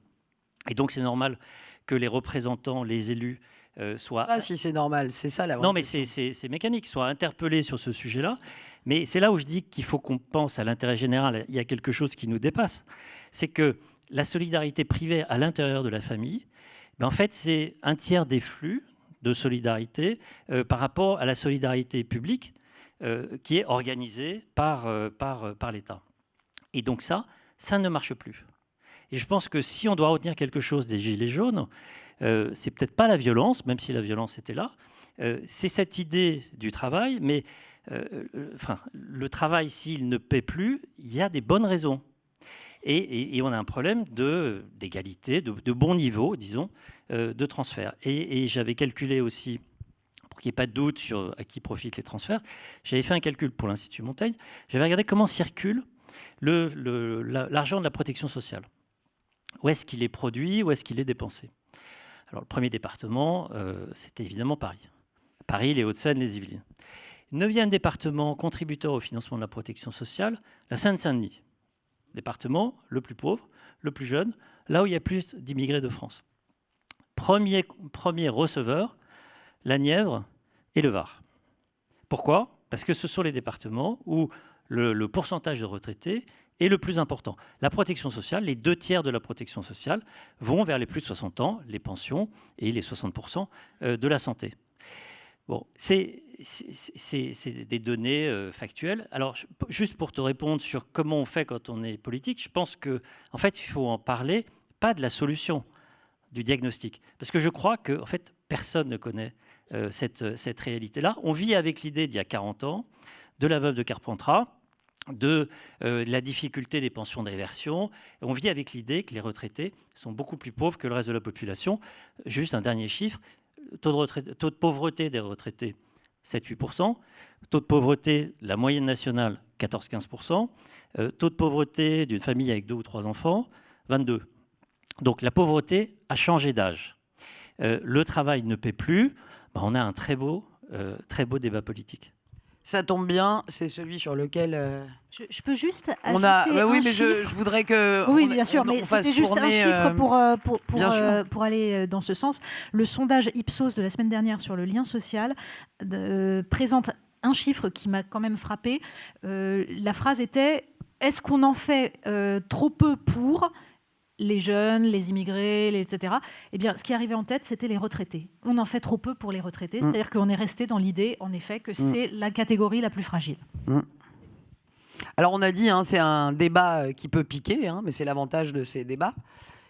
Et donc, c'est normal que les représentants, les élus, soient... Ah, si c'est normal, c'est ça la vraie Non, mais question. c'est mécanique, soient interpellés sur ce sujet-là. Mais c'est là où je dis qu'il faut qu'on pense à l'intérêt général. Il y a quelque chose qui nous dépasse. C'est que la solidarité privée à l'intérieur de la famille, en fait, c'est un tiers des flux de solidarité par rapport à la solidarité publique qui est organisée par l'État. Et donc ça ne marche plus. Et je pense que si on doit retenir quelque chose des Gilets jaunes, c'est peut-être pas la violence, même si la violence était là, c'est cette idée du travail, mais le travail, s'il ne paie plus, il y a des bonnes raisons. Et on a un problème d'égalité, de bon niveau, disons, de transfert. Et j'avais calculé aussi, pour qu'il n'y ait pas de doute sur à qui profitent les transferts, j'avais fait un calcul pour l'Institut Montaigne, j'avais regardé comment circule l'argent de la protection sociale. Où est-ce qu'il est produit, où est-ce qu'il est dépensé? Alors le premier département, c'était évidemment Paris. Paris, les Hauts-de-Seine, les Yvelines. 9e département contributeur au financement de la protection sociale, la Seine-Saint-Denis. Département le plus pauvre, le plus jeune, là où il y a plus d'immigrés de France. Premier receveur, la Nièvre et le Var. Pourquoi? Parce que ce sont les départements où le pourcentage de retraités est le plus important. La protection sociale, les 2 tiers de la protection sociale vont vers les plus de 60 ans, les pensions et les 60% de la santé. Bon, c'est des données factuelles. Alors, juste pour te répondre sur comment on fait quand on est politique, je pense qu'en fait, il faut en parler, pas de la solution, du diagnostic. Parce que je crois que en fait, personne ne connaît cette réalité-là. On vit avec l'idée d'il y a 40 ans, de la veuve de Carpentras, de la difficulté des pensions de réversion. On vit avec l'idée que les retraités sont beaucoup plus pauvres que le reste de la population. Juste un dernier chiffre. Taux de pauvreté des retraités, 7-8%. Taux de pauvreté, la moyenne nationale, 14-15%. Taux de pauvreté d'une famille avec 2 ou 3 enfants, 22%. Donc la pauvreté a changé d'âge. Le travail ne paie plus. On a un très beau débat politique. Ça tombe bien, c'est celui sur lequel Je peux juste on ajouter a. Oui, un mais je chiffre. voudrais que. Oui, bien sûr, mais fasse c'était juste un tourner, chiffre pour aller dans ce sens. Le sondage Ipsos de la semaine dernière sur le lien social présente un chiffre qui m'a quand même frappé. La phrase était « Est-ce qu'on en fait trop peu pour les jeunes, les immigrés, etc. » Eh bien, ce qui arrivait en tête, c'était les retraités. On en fait trop peu pour les retraités. C'est-à-dire qu'on est resté dans l'idée, en effet, que c'est la catégorie la plus fragile. Alors, on a dit, c'est un débat qui peut piquer, mais c'est l'avantage de ces débats.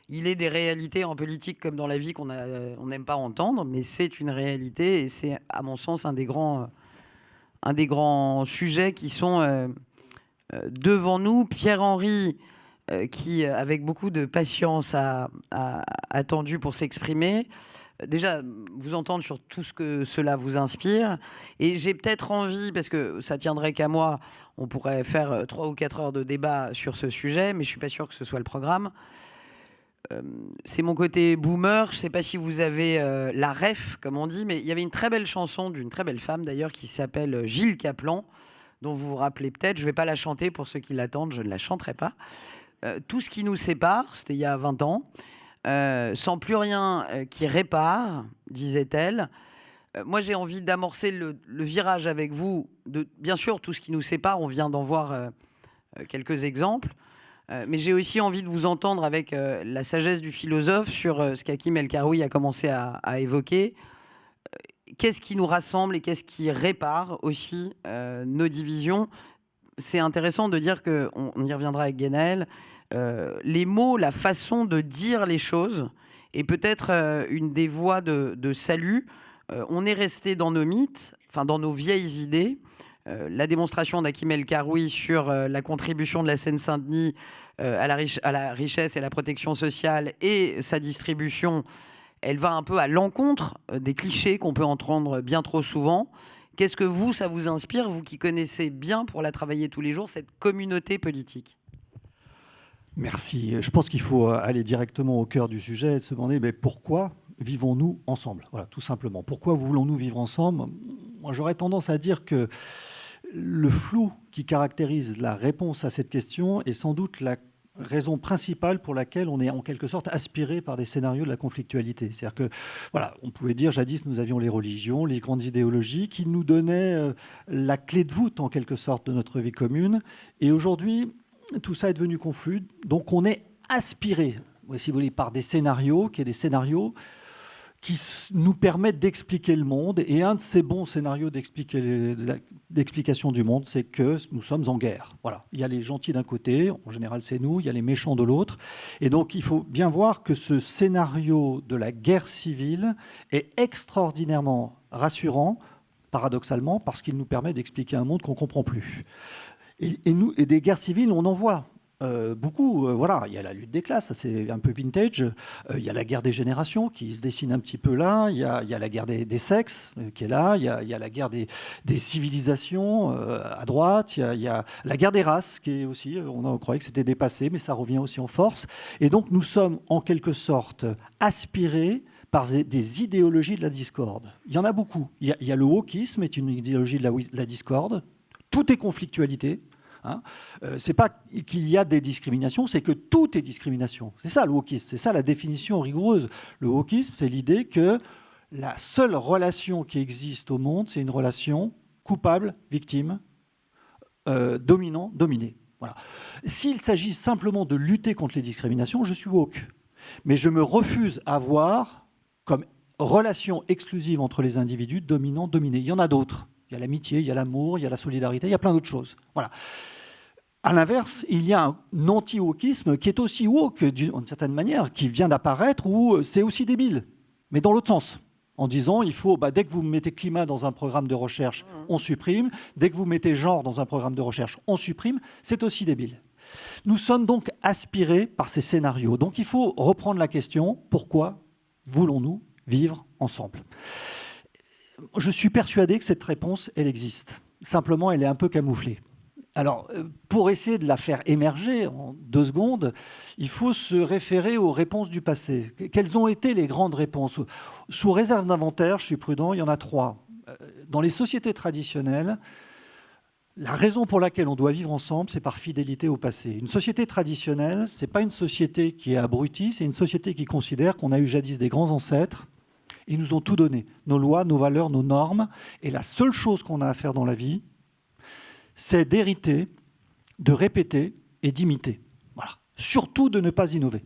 Il est des réalités en politique comme dans la vie qu'on n'aime pas entendre, mais c'est une réalité et c'est, à mon sens, un des grands sujets qui sont devant nous. Pierre-Henri, qui, avec beaucoup de patience, a attendu pour s'exprimer. Déjà, vous entendre sur tout ce que cela vous inspire. Et j'ai peut-être envie, parce que ça tiendrait qu'à moi, on pourrait faire 3 ou 4 heures de débat sur ce sujet, mais je ne suis pas sûr que ce soit le programme. C'est mon côté boomer. Je ne sais pas si vous avez la ref, comme on dit, mais il y avait une très belle chanson d'une très belle femme, d'ailleurs, qui s'appelle Gilles Caplan, dont vous vous rappelez peut-être. Je ne vais pas la chanter pour ceux qui l'attendent, je ne la chanterai pas. Tout ce qui nous sépare, c'était il y a 20 ans, sans plus rien qui répare, disait-elle. Moi, j'ai envie d'amorcer le virage avec vous. Bien sûr, tout ce qui nous sépare, on vient d'en voir quelques exemples. Mais j'ai aussi envie de vous entendre avec la sagesse du philosophe sur ce qu'Hakim El-Karoui a commencé à évoquer. Qu'est-ce qui nous rassemble et qu'est-ce qui répare aussi nos divisions? C'est intéressant de dire qu'on y reviendra avec Guénaël. Les mots, la façon de dire les choses est peut-être une des voies de salut. On est resté dans nos mythes, dans nos vieilles idées. La démonstration d'Hakim El-Karoui sur la contribution de la Seine-Saint-Denis à la richesse et à la protection sociale et sa distribution, elle va un peu à l'encontre des clichés qu'on peut entendre bien trop souvent. Qu'est-ce que ça vous inspire, vous qui connaissez bien, pour la travailler tous les jours, cette communauté politique? Merci. Je pense qu'il faut aller directement au cœur du sujet et se demander pourquoi vivons-nous ensemble? Voilà, tout simplement. Pourquoi voulons-nous vivre ensemble? Moi, j'aurais tendance à dire que le flou qui caractérise la réponse à cette question est sans doute raison principale pour laquelle on est en quelque sorte aspiré par des scénarios de la conflictualité. C'est-à-dire que, voilà, on pouvait dire jadis nous avions les religions, les grandes idéologies qui nous donnaient la clé de voûte en quelque sorte de notre vie commune. Et aujourd'hui, tout ça est devenu confus. Donc on est aspiré, si vous voulez, par des scénarios, qui nous permettent d'expliquer le monde. Et un de ces bons scénarios d'explication du monde, c'est que nous sommes en guerre. Voilà. Il y a les gentils d'un côté, en général c'est nous, il y a les méchants de l'autre. Et donc il faut bien voir que ce scénario de la guerre civile est extraordinairement rassurant, paradoxalement, parce qu'il nous permet d'expliquer un monde qu'on ne comprend plus. Et des guerres civiles, on en voit. Beaucoup, voilà, il y a la lutte des classes, c'est un peu vintage, il y a la guerre des générations qui se dessine un petit peu là, il y a la guerre des sexes qui est là, il y a la guerre des civilisations à droite, il y a la guerre des races qui est aussi, on croyait que c'était dépassé, mais ça revient aussi en force. Et donc nous sommes en quelque sorte aspirés par des idéologies de la discorde. Il y en a beaucoup. Il y a le wokisme, est une idéologie de la discorde, tout est conflictualité. C'est pas qu'il y a des discriminations, c'est que tout est discrimination. C'est ça le wokisme, c'est ça la définition rigoureuse. Le wokisme, c'est l'idée que la seule relation qui existe au monde, c'est une relation coupable-victime, dominant-dominé. Voilà. S'il s'agit simplement de lutter contre les discriminations, je suis woke. Mais je me refuse à voir comme relation exclusive entre les individus dominant-dominé. Il y en a d'autres. Il y a l'amitié, il y a l'amour, il y a la solidarité, il y a plein d'autres choses. Voilà. À l'inverse, il y a un anti-wokisme qui est aussi woke d'une certaine manière, qui vient d'apparaître, où c'est aussi débile, mais dans l'autre sens. En disant, il faut, dès que vous mettez climat dans un programme de recherche, on supprime. Dès que vous mettez genre dans un programme de recherche, on supprime. C'est aussi débile. Nous sommes donc aspirés par ces scénarios. Donc il faut reprendre la question, pourquoi voulons-nous vivre ensemble ? Je suis persuadé que cette réponse, elle existe. Simplement, elle est un peu camouflée. Alors, pour essayer de la faire émerger en 2 secondes, il faut se référer aux réponses du passé. Quelles ont été les grandes réponses ? Sous réserve d'inventaire, je suis prudent, il y en a 3. Dans les sociétés traditionnelles, la raison pour laquelle on doit vivre ensemble, c'est par fidélité au passé. Une société traditionnelle, ce n'est pas une société qui est abrutie, c'est une société qui considère qu'on a eu jadis des grands ancêtres. Ils nous ont tout donné, nos lois, nos valeurs, nos normes. Et la seule chose qu'on a à faire dans la vie, c'est d'hériter, de répéter et d'imiter. Voilà. Surtout de ne pas innover.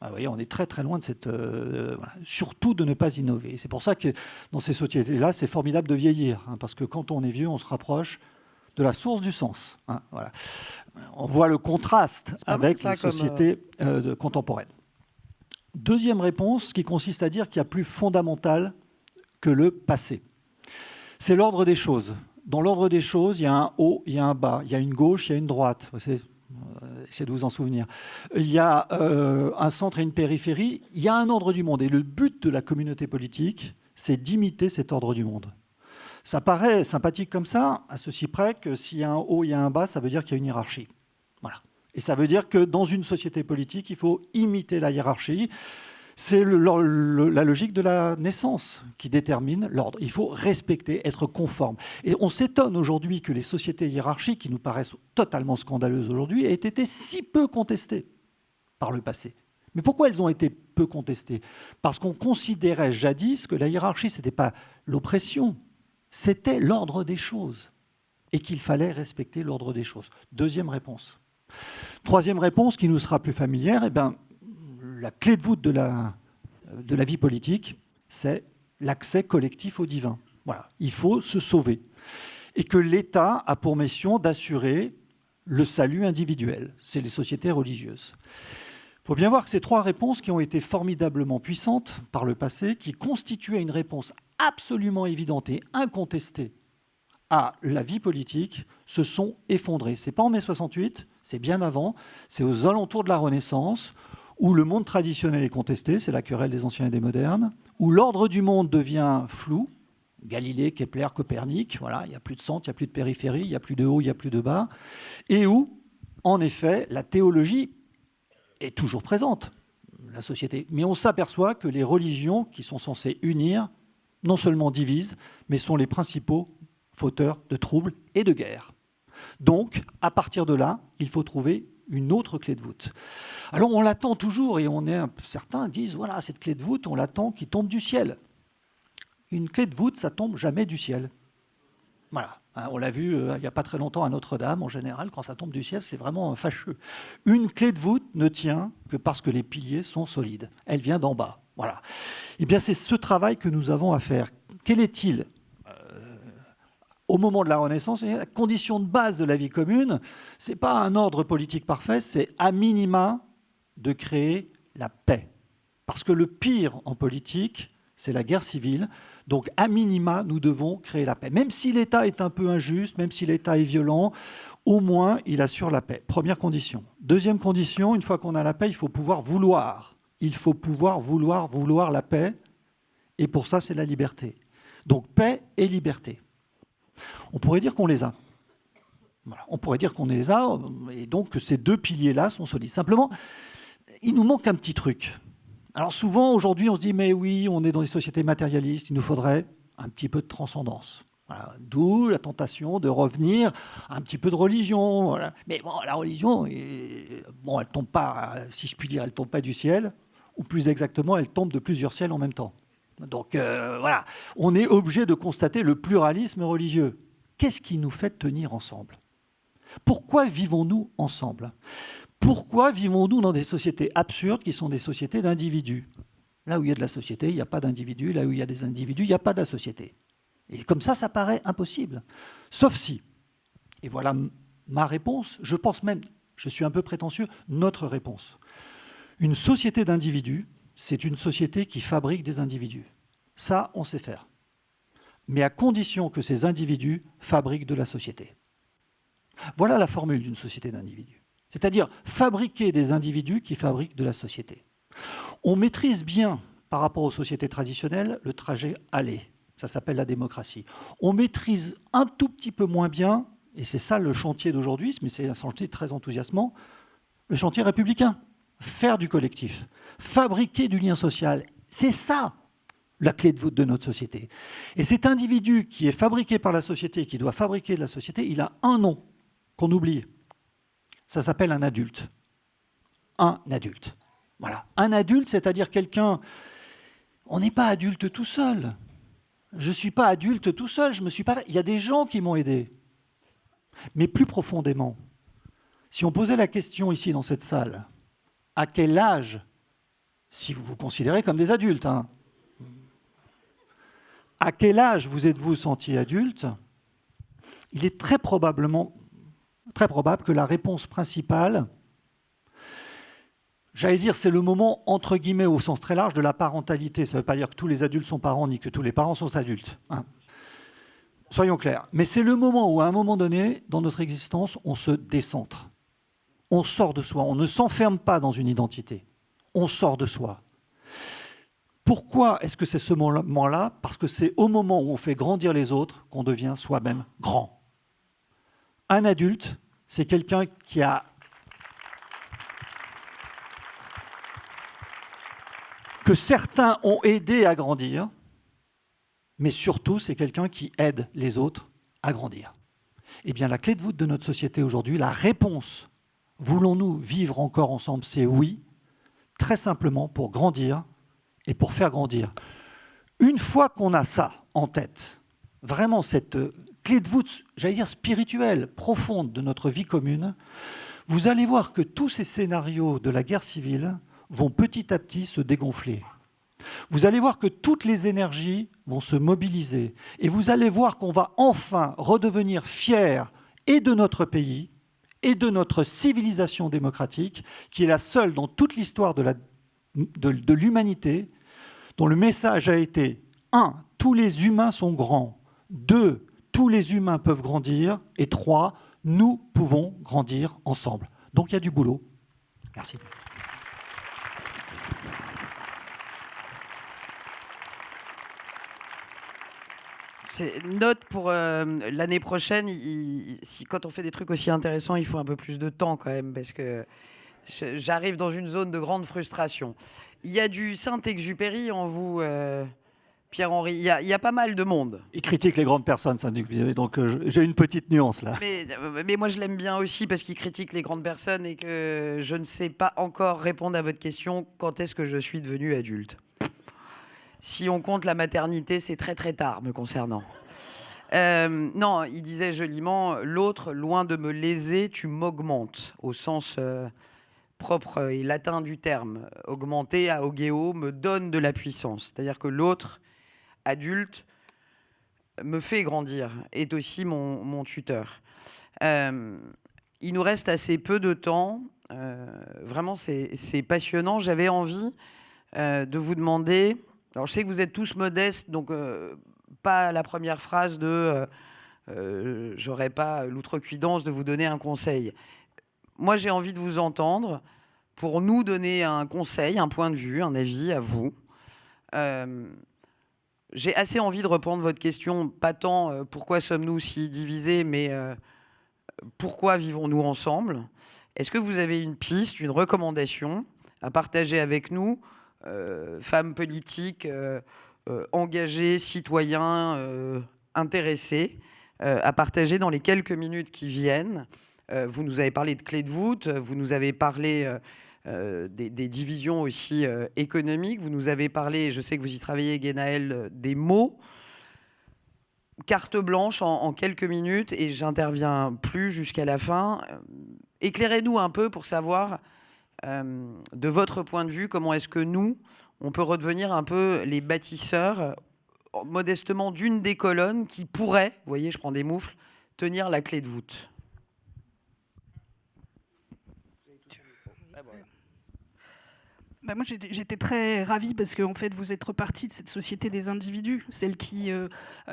Vous voyez, on est très très loin de cette... voilà. Surtout de ne pas innover. C'est pour ça que dans ces sociétés-là, c'est formidable de vieillir. Parce que quand on est vieux, on se rapproche de la source du sens. Voilà. On voit le contraste avec les sociétés contemporaines. Deuxième réponse, qui consiste à dire qu'il y a plus fondamental que le passé. C'est l'ordre des choses. Dans l'ordre des choses, il y a un haut, il y a un bas, il y a une gauche, il y a une droite. Essayez de vous en souvenir. Il y a un centre et une périphérie. Il y a un ordre du monde. Et le but de la communauté politique, c'est d'imiter cet ordre du monde. Ça paraît sympathique comme ça, à ceci près que s'il y a un haut, il y a un bas, ça veut dire qu'il y a une hiérarchie. Voilà. Et ça veut dire que dans une société politique, il faut imiter la hiérarchie. C'est la logique de la naissance qui détermine l'ordre. Il faut respecter, être conforme. Et on s'étonne aujourd'hui que les sociétés hiérarchiques, qui nous paraissent totalement scandaleuses aujourd'hui, aient été si peu contestées par le passé. Mais pourquoi elles ont été peu contestées ? Parce qu'on considérait jadis que la hiérarchie, ce n'était pas l'oppression, c'était l'ordre des choses. Et qu'il fallait respecter l'ordre des choses. Deuxième réponse. Troisième réponse, qui nous sera plus familière, la clé de voûte de la vie politique, c'est l'accès collectif au divin. Voilà, il faut se sauver. Et que l'État a pour mission d'assurer le salut individuel. C'est les sociétés religieuses. Il faut bien voir que ces 3 réponses qui ont été formidablement puissantes par le passé, qui constituaient une réponse absolument évidente et incontestée à la vie politique, se sont effondrées. Ce n'est pas en mai 68, c'est bien avant, c'est aux alentours de la Renaissance, où le monde traditionnel est contesté, c'est la querelle des anciens et des modernes, où l'ordre du monde devient flou, Galilée, Kepler, Copernic, voilà, il n'y a plus de centre, il n'y a plus de périphérie, il n'y a plus de haut, il n'y a plus de bas, et où, en effet, la théologie est toujours présente, la société. Mais on s'aperçoit que les religions qui sont censées unir, non seulement divisent, mais sont les principaux fauteurs de troubles et de guerres. Donc, à partir de là, il faut trouver une autre clé de voûte. Alors on l'attend toujours et certains disent, voilà, cette clé de voûte, on l'attend qui tombe du ciel. Une clé de voûte, ça tombe jamais du ciel. Voilà, on l'a vu il n'y a pas très longtemps à Notre-Dame, en général, quand ça tombe du ciel, c'est vraiment fâcheux. Une clé de voûte ne tient que parce que les piliers sont solides. Elle vient d'en bas. Voilà. Eh bien, c'est ce travail que nous avons à faire. Quel est-il ? Au moment de la Renaissance, la condition de base de la vie commune, ce n'est pas un ordre politique parfait, c'est à minima de créer la paix. Parce que le pire en politique, c'est la guerre civile. Donc, à minima, nous devons créer la paix. Même si l'État est un peu injuste, même si l'État est violent, au moins, il assure la paix. Première condition. Deuxième condition, une fois qu'on a la paix, il faut pouvoir vouloir. Il faut pouvoir vouloir la paix. Et pour ça, c'est la liberté. Donc, paix et liberté. On pourrait dire qu'on les a. Voilà. On pourrait dire qu'on les a, et donc que ces deux piliers-là sont solides. Simplement, il nous manque un petit truc. Alors souvent, aujourd'hui, on se dit, mais oui, on est dans des sociétés matérialistes, il nous faudrait un petit peu de transcendance. Voilà. D'où la tentation de revenir à un petit peu de religion. Voilà. Mais bon, la religion, bon, elle tombe pas, si je puis dire, elle tombe pas du ciel, ou plus exactement, elle tombe de plusieurs ciels en même temps. Donc voilà, on est obligé de constater le pluralisme religieux. Qu'est-ce qui nous fait tenir ensemble ? Pourquoi vivons-nous ensemble ? Pourquoi vivons-nous dans des sociétés absurdes qui sont des sociétés d'individus ? Là où il y a de la société, il n'y a pas d'individus. Là où il y a des individus, il n'y a pas de la société. Et comme ça paraît impossible. Sauf si, et voilà ma réponse, je pense même, je suis un peu prétentieux, notre réponse. Une société d'individus, c'est une société qui fabrique des individus. Ça, on sait faire. Mais à condition que ces individus fabriquent de la société. Voilà la formule d'une société d'individus. C'est-à-dire fabriquer des individus qui fabriquent de la société. On maîtrise bien, par rapport aux sociétés traditionnelles, le trajet aller. Ça s'appelle la démocratie. On maîtrise un tout petit peu moins bien, et c'est ça le chantier d'aujourd'hui, mais c'est un chantier très enthousiasmant, le chantier républicain. Faire du collectif, fabriquer du lien social. C'est ça, la clé de voûte de notre société. Et cet individu qui est fabriqué par la société, qui doit fabriquer de la société, il a un nom qu'on oublie. Ça s'appelle un adulte. Un adulte. Voilà. Un adulte, c'est-à-dire quelqu'un... On n'est pas adulte tout seul. Je ne suis pas adulte tout seul. Il y a des gens qui m'ont aidé. Mais plus profondément, si on posait la question ici dans cette salle... À quel âge, si vous vous considérez comme des adultes, hein, à quel âge vous êtes-vous senti adulte ? Il est très probable que la réponse principale, j'allais dire, c'est le moment, entre guillemets, au sens très large, de la parentalité. Ça ne veut pas dire que tous les adultes sont parents, ni que tous les parents sont adultes. Hein. Soyons clairs. Mais c'est le moment où, à un moment donné, dans notre existence, on se décentre. On sort de soi, on ne s'enferme pas dans une identité, on sort de soi. Pourquoi est-ce que c'est ce moment-là ? Parce que c'est au moment où on fait grandir les autres qu'on devient soi-même grand. Un adulte, c'est quelqu'un qui a... que certains ont aidé à grandir, mais surtout, c'est quelqu'un qui aide les autres à grandir. Eh bien, la clé de voûte de notre société aujourd'hui, la réponse... Voulons-nous vivre encore ensemble ? C'est oui, très simplement pour grandir et pour faire grandir. Une fois qu'on a ça en tête, vraiment cette clé de voûte, j'allais dire spirituelle, profonde de notre vie commune, vous allez voir que tous ces scénarios de la guerre civile vont petit à petit se dégonfler. Vous allez voir que toutes les énergies vont se mobiliser et vous allez voir qu'on va enfin redevenir fiers et de notre pays et de notre civilisation démocratique, qui est la seule dans toute l'histoire de l'humanité, dont le message a été 1. Tous les humains sont grands. 2. Tous les humains peuvent grandir. Et 3. Nous pouvons grandir ensemble. Donc il y a du boulot. Merci. Note pour l'année prochaine, quand on fait des trucs aussi intéressants, il faut un peu plus de temps quand même, parce que j'arrive dans une zone de grande frustration. Il y a du Saint-Exupéry en vous, Pierre-Henri, il y a pas mal de monde. Il critique les grandes personnes, donc j'ai une petite nuance là. Mais moi, je l'aime bien aussi parce qu'il critique les grandes personnes et que je ne sais pas encore répondre à votre question, quand est-ce que je suis devenu adulte? Si on compte la maternité, c'est très très tard me concernant. Non, il disait joliment, l'autre, loin de me léser, tu m'augmentes, au sens propre et latin du terme. Augmenter, augeo, me donne de la puissance. C'est-à-dire que l'autre, adulte, me fait grandir, est aussi mon tuteur. Il nous reste assez peu de temps. Vraiment, c'est passionnant. J'avais envie de vous demander... Alors, je sais que vous êtes tous modestes, donc pas la première phrase de j'aurais pas l'outrecuidance de vous donner un conseil. Moi, j'ai envie de vous entendre pour nous donner un conseil, un point de vue, un avis à vous. J'ai assez envie de répondre votre question, pas tant pourquoi sommes-nous si divisés, mais pourquoi vivons-nous ensemble? Est-ce que vous avez une piste, une recommandation à partager avec nous, femmes politiques, engagés, citoyens, intéressés, à partager dans les quelques minutes qui viennent? Vous nous avez parlé de clés de voûte, vous nous avez parlé des divisions aussi économiques, vous nous avez parlé, je sais que vous y travaillez, Guénaël, des mots. Carte blanche en quelques minutes, et j'interviens plus jusqu'à la fin. Éclairez-nous un peu pour savoir, de votre point de vue, comment est-ce que nous, on peut redevenir un peu les bâtisseurs, modestement, d'une des colonnes qui pourrait, vous voyez, je prends des moufles, tenir la clé de voûte. Moi, j'étais très ravie parce que en fait, vous êtes reparti de cette société des individus, celle qui,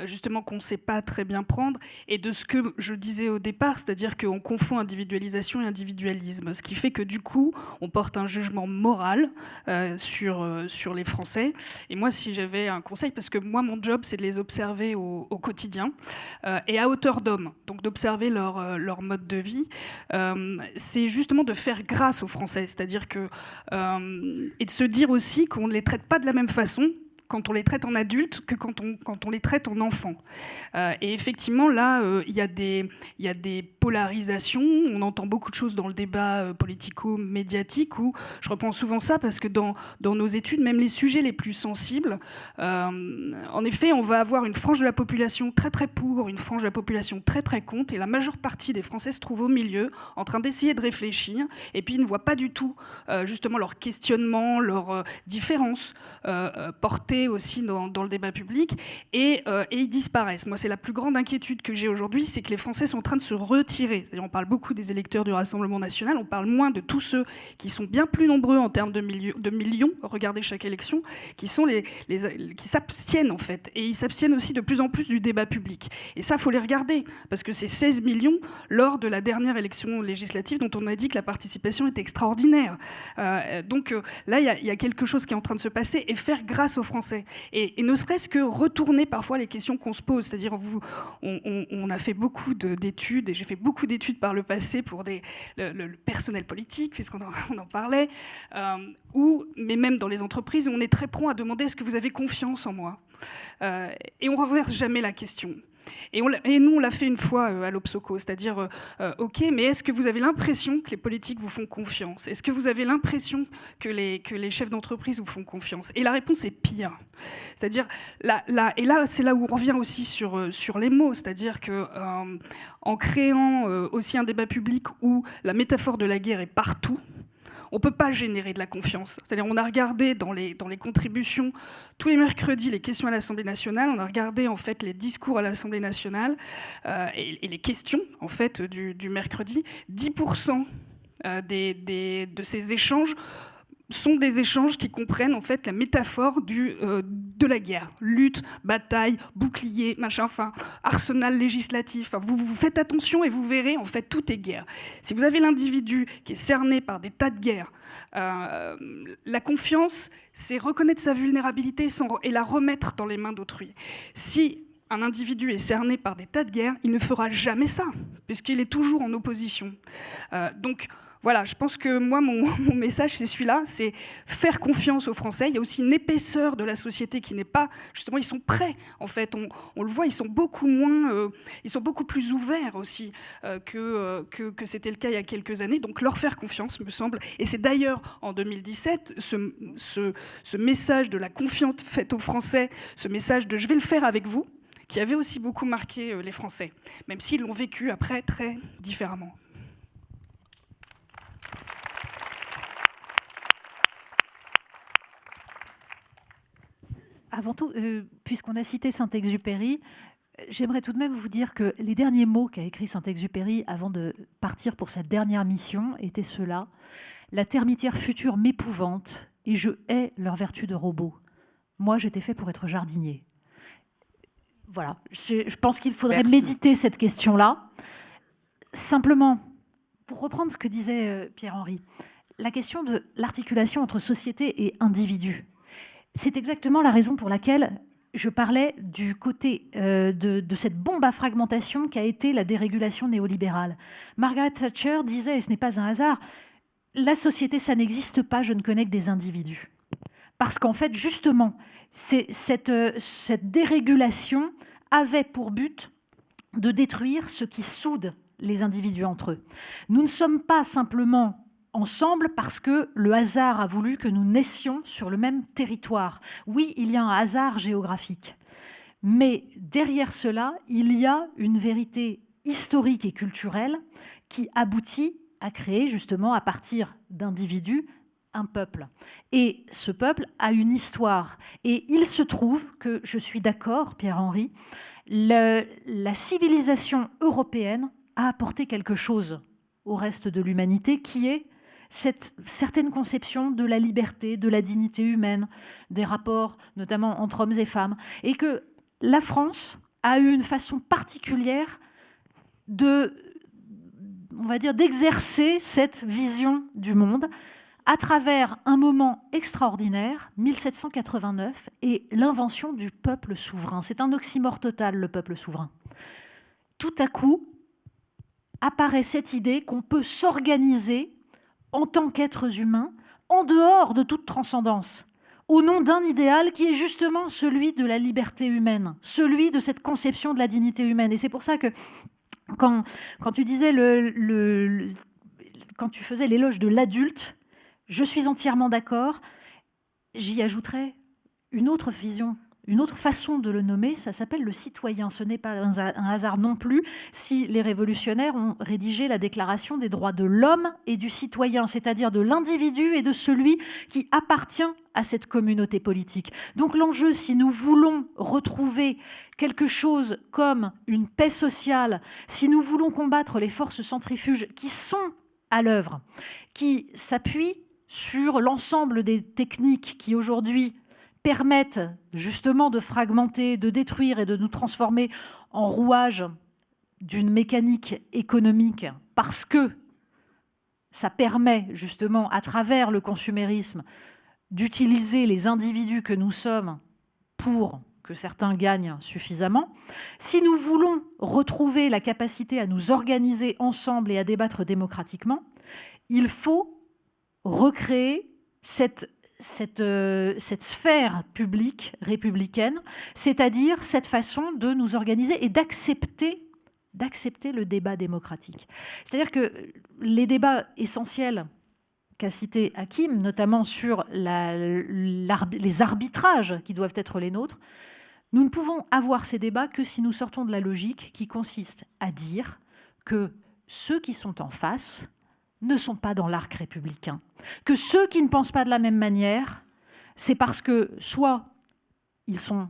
justement, qu'on ne sait pas très bien prendre, et de ce que je disais au départ, c'est-à-dire qu'on confond individualisation et individualisme, ce qui fait que du coup, on porte un jugement moral sur les Français. Et moi, si j'avais un conseil, parce que moi, mon job, c'est de les observer au quotidien et à hauteur d'homme, donc d'observer leur mode de vie, c'est justement de faire grâce aux Français, c'est-à-dire que et de se dire aussi qu'on ne les traite pas de la même façon quand on les traite en adultes que quand on les traite en enfants. Et effectivement, là, il y a des polarisations. On entend beaucoup de choses dans le débat politico-médiatique, où je reprends souvent ça parce que dans nos études, même les sujets les plus sensibles, en effet, on va avoir une frange de la population très très pour, une frange de la population très très contre, et la majeure partie des Français se trouve au milieu, en train d'essayer de réfléchir, et puis ils ne voient pas du tout justement leurs questionnements, leurs différences portées aussi dans le débat public, et ils disparaissent. Moi, c'est la plus grande inquiétude que j'ai aujourd'hui, c'est que les Français sont en train de se retirer. C'est-à-dire, on parle beaucoup des électeurs du Rassemblement national, on parle moins de tous ceux qui sont bien plus nombreux en termes de millions, regardez chaque élection, qui sont qui s'abstiennent en fait, et ils s'abstiennent aussi de plus en plus du débat public. Et ça, il faut les regarder, parce que c'est 16 millions lors de la dernière élection législative dont on a dit que la participation était extraordinaire. Donc là, il y a quelque chose qui est en train de se passer, et faire grâce aux Français. Et ne serait-ce que retourner parfois les questions qu'on se pose. C'est-à-dire, on a fait beaucoup d'études, et j'ai fait beaucoup d'études par le passé pour le personnel politique, puisqu'on en parlait, mais même dans les entreprises, on est très prompt à demander est-ce que vous avez confiance en moi, et on ne reverse jamais la question. Et nous, on l'a fait une fois à l'Obsoco, c'est-à-dire, ok, mais est-ce que vous avez l'impression que les politiques vous font confiance? Est-ce que vous avez l'impression que les chefs d'entreprise vous font confiance? Et la réponse est pire. C'est-à-dire, et là, c'est là où on revient aussi sur les mots, c'est-à-dire que en créant aussi un débat public où la métaphore de la guerre est partout, on ne peut pas générer de la confiance. C'est-à-dire, on a regardé dans les contributions, tous les mercredis, les questions à l'Assemblée nationale, on a regardé en fait les discours à l'Assemblée nationale et les questions en fait du mercredi. 10% de ces échanges sont des échanges qui comprennent en fait la métaphore de la guerre. Lutte, bataille, bouclier, machin, enfin, arsenal législatif. Enfin, vous faites attention et vous verrez, en fait, tout est guerre. Si vous avez l'individu qui est cerné par des tas de guerres, la confiance, c'est reconnaître sa vulnérabilité et la remettre dans les mains d'autrui. Si un individu est cerné par des tas de guerres, il ne fera jamais ça, puisqu'il est toujours en opposition. Donc, Voilà, je pense que moi, mon message, c'est celui-là, c'est faire confiance aux Français. Il y a aussi une épaisseur de la société qui n'est pas... Justement, ils sont prêts, en fait. On le voit, ils sont beaucoup plus ouverts aussi que c'était le cas il y a quelques années. Donc, leur faire confiance, me semble. Et c'est d'ailleurs, en 2017, ce message de la confiance faite aux Français, ce message de « je vais le faire avec vous », qui avait aussi beaucoup marqué les Français, même s'ils l'ont vécu après très différemment. Avant tout, puisqu'on a cité Saint-Exupéry, j'aimerais tout de même vous dire que les derniers mots qu'a écrit Saint-Exupéry avant de partir pour cette dernière mission étaient ceux-là. « La termitière future m'épouvante et je hais leur vertu de robot. Moi, j'étais fait pour être jardinier. » Voilà, je pense qu'il faudrait méditer cette question-là. Simplement, pour reprendre ce que disait Pierre-Henri, la question de l'articulation entre société et individu, c'est exactement la raison pour laquelle je parlais du côté de cette bombe à fragmentation qu'a été la dérégulation néolibérale. Margaret Thatcher disait, et ce n'est pas un hasard, « La société, ça n'existe pas, je ne connais que des individus. » Parce qu'en fait, justement, cette dérégulation avait pour but de détruire ce qui soude les individus entre eux. Nous ne sommes pas simplement ensemble parce que le hasard a voulu que nous naissions sur le même territoire. Oui, il y a un hasard géographique. Mais derrière cela, il y a une vérité historique et culturelle qui aboutit à créer justement à partir d'individus un peuple. Et ce peuple a une histoire. Et il se trouve que, je suis d'accord, Pierre-Henri, la civilisation européenne a apporté quelque chose au reste de l'humanité qui est cette certaine conception de la liberté, de la dignité humaine, des rapports notamment entre hommes et femmes, et que la France a eu une façon particulière d'exercer cette vision du monde à travers un moment extraordinaire, 1789, et l'invention du peuple souverain. C'est un oxymore total, le peuple souverain. Tout à coup, apparaît cette idée qu'on peut s'organiser en tant qu'êtres humains, en dehors de toute transcendance, au nom d'un idéal qui est justement celui de la liberté humaine, celui de cette conception de la dignité humaine. Et c'est pour ça que quand tu disais quand tu faisais l'éloge de l'adulte, je suis entièrement d'accord. J'y ajouterais une autre vision, une autre façon de le nommer, ça s'appelle le citoyen. Ce n'est pas un hasard non plus si les révolutionnaires ont rédigé la Déclaration des droits de l'homme et du citoyen, c'est-à-dire de l'individu et de celui qui appartient à cette communauté politique. Donc l'enjeu, si nous voulons retrouver quelque chose comme une paix sociale, si nous voulons combattre les forces centrifuges qui sont à l'œuvre, qui s'appuient sur l'ensemble des techniques qui aujourd'hui permettent justement de fragmenter, de détruire et de nous transformer en rouage d'une mécanique économique parce que ça permet justement à travers le consumérisme d'utiliser les individus que nous sommes pour que certains gagnent suffisamment. Si nous voulons retrouver la capacité à nous organiser ensemble et à débattre démocratiquement, il faut recréer cette sphère publique républicaine, c'est-à-dire cette façon de nous organiser et d'accepter le débat démocratique. C'est-à-dire que les débats essentiels qu'a cité Hakim, notamment sur les arbitrages qui doivent être les nôtres, nous ne pouvons avoir ces débats que si nous sortons de la logique qui consiste à dire que ceux qui sont en face ne sont pas dans l'arc républicain, que ceux qui ne pensent pas de la même manière, c'est parce que soit ils sont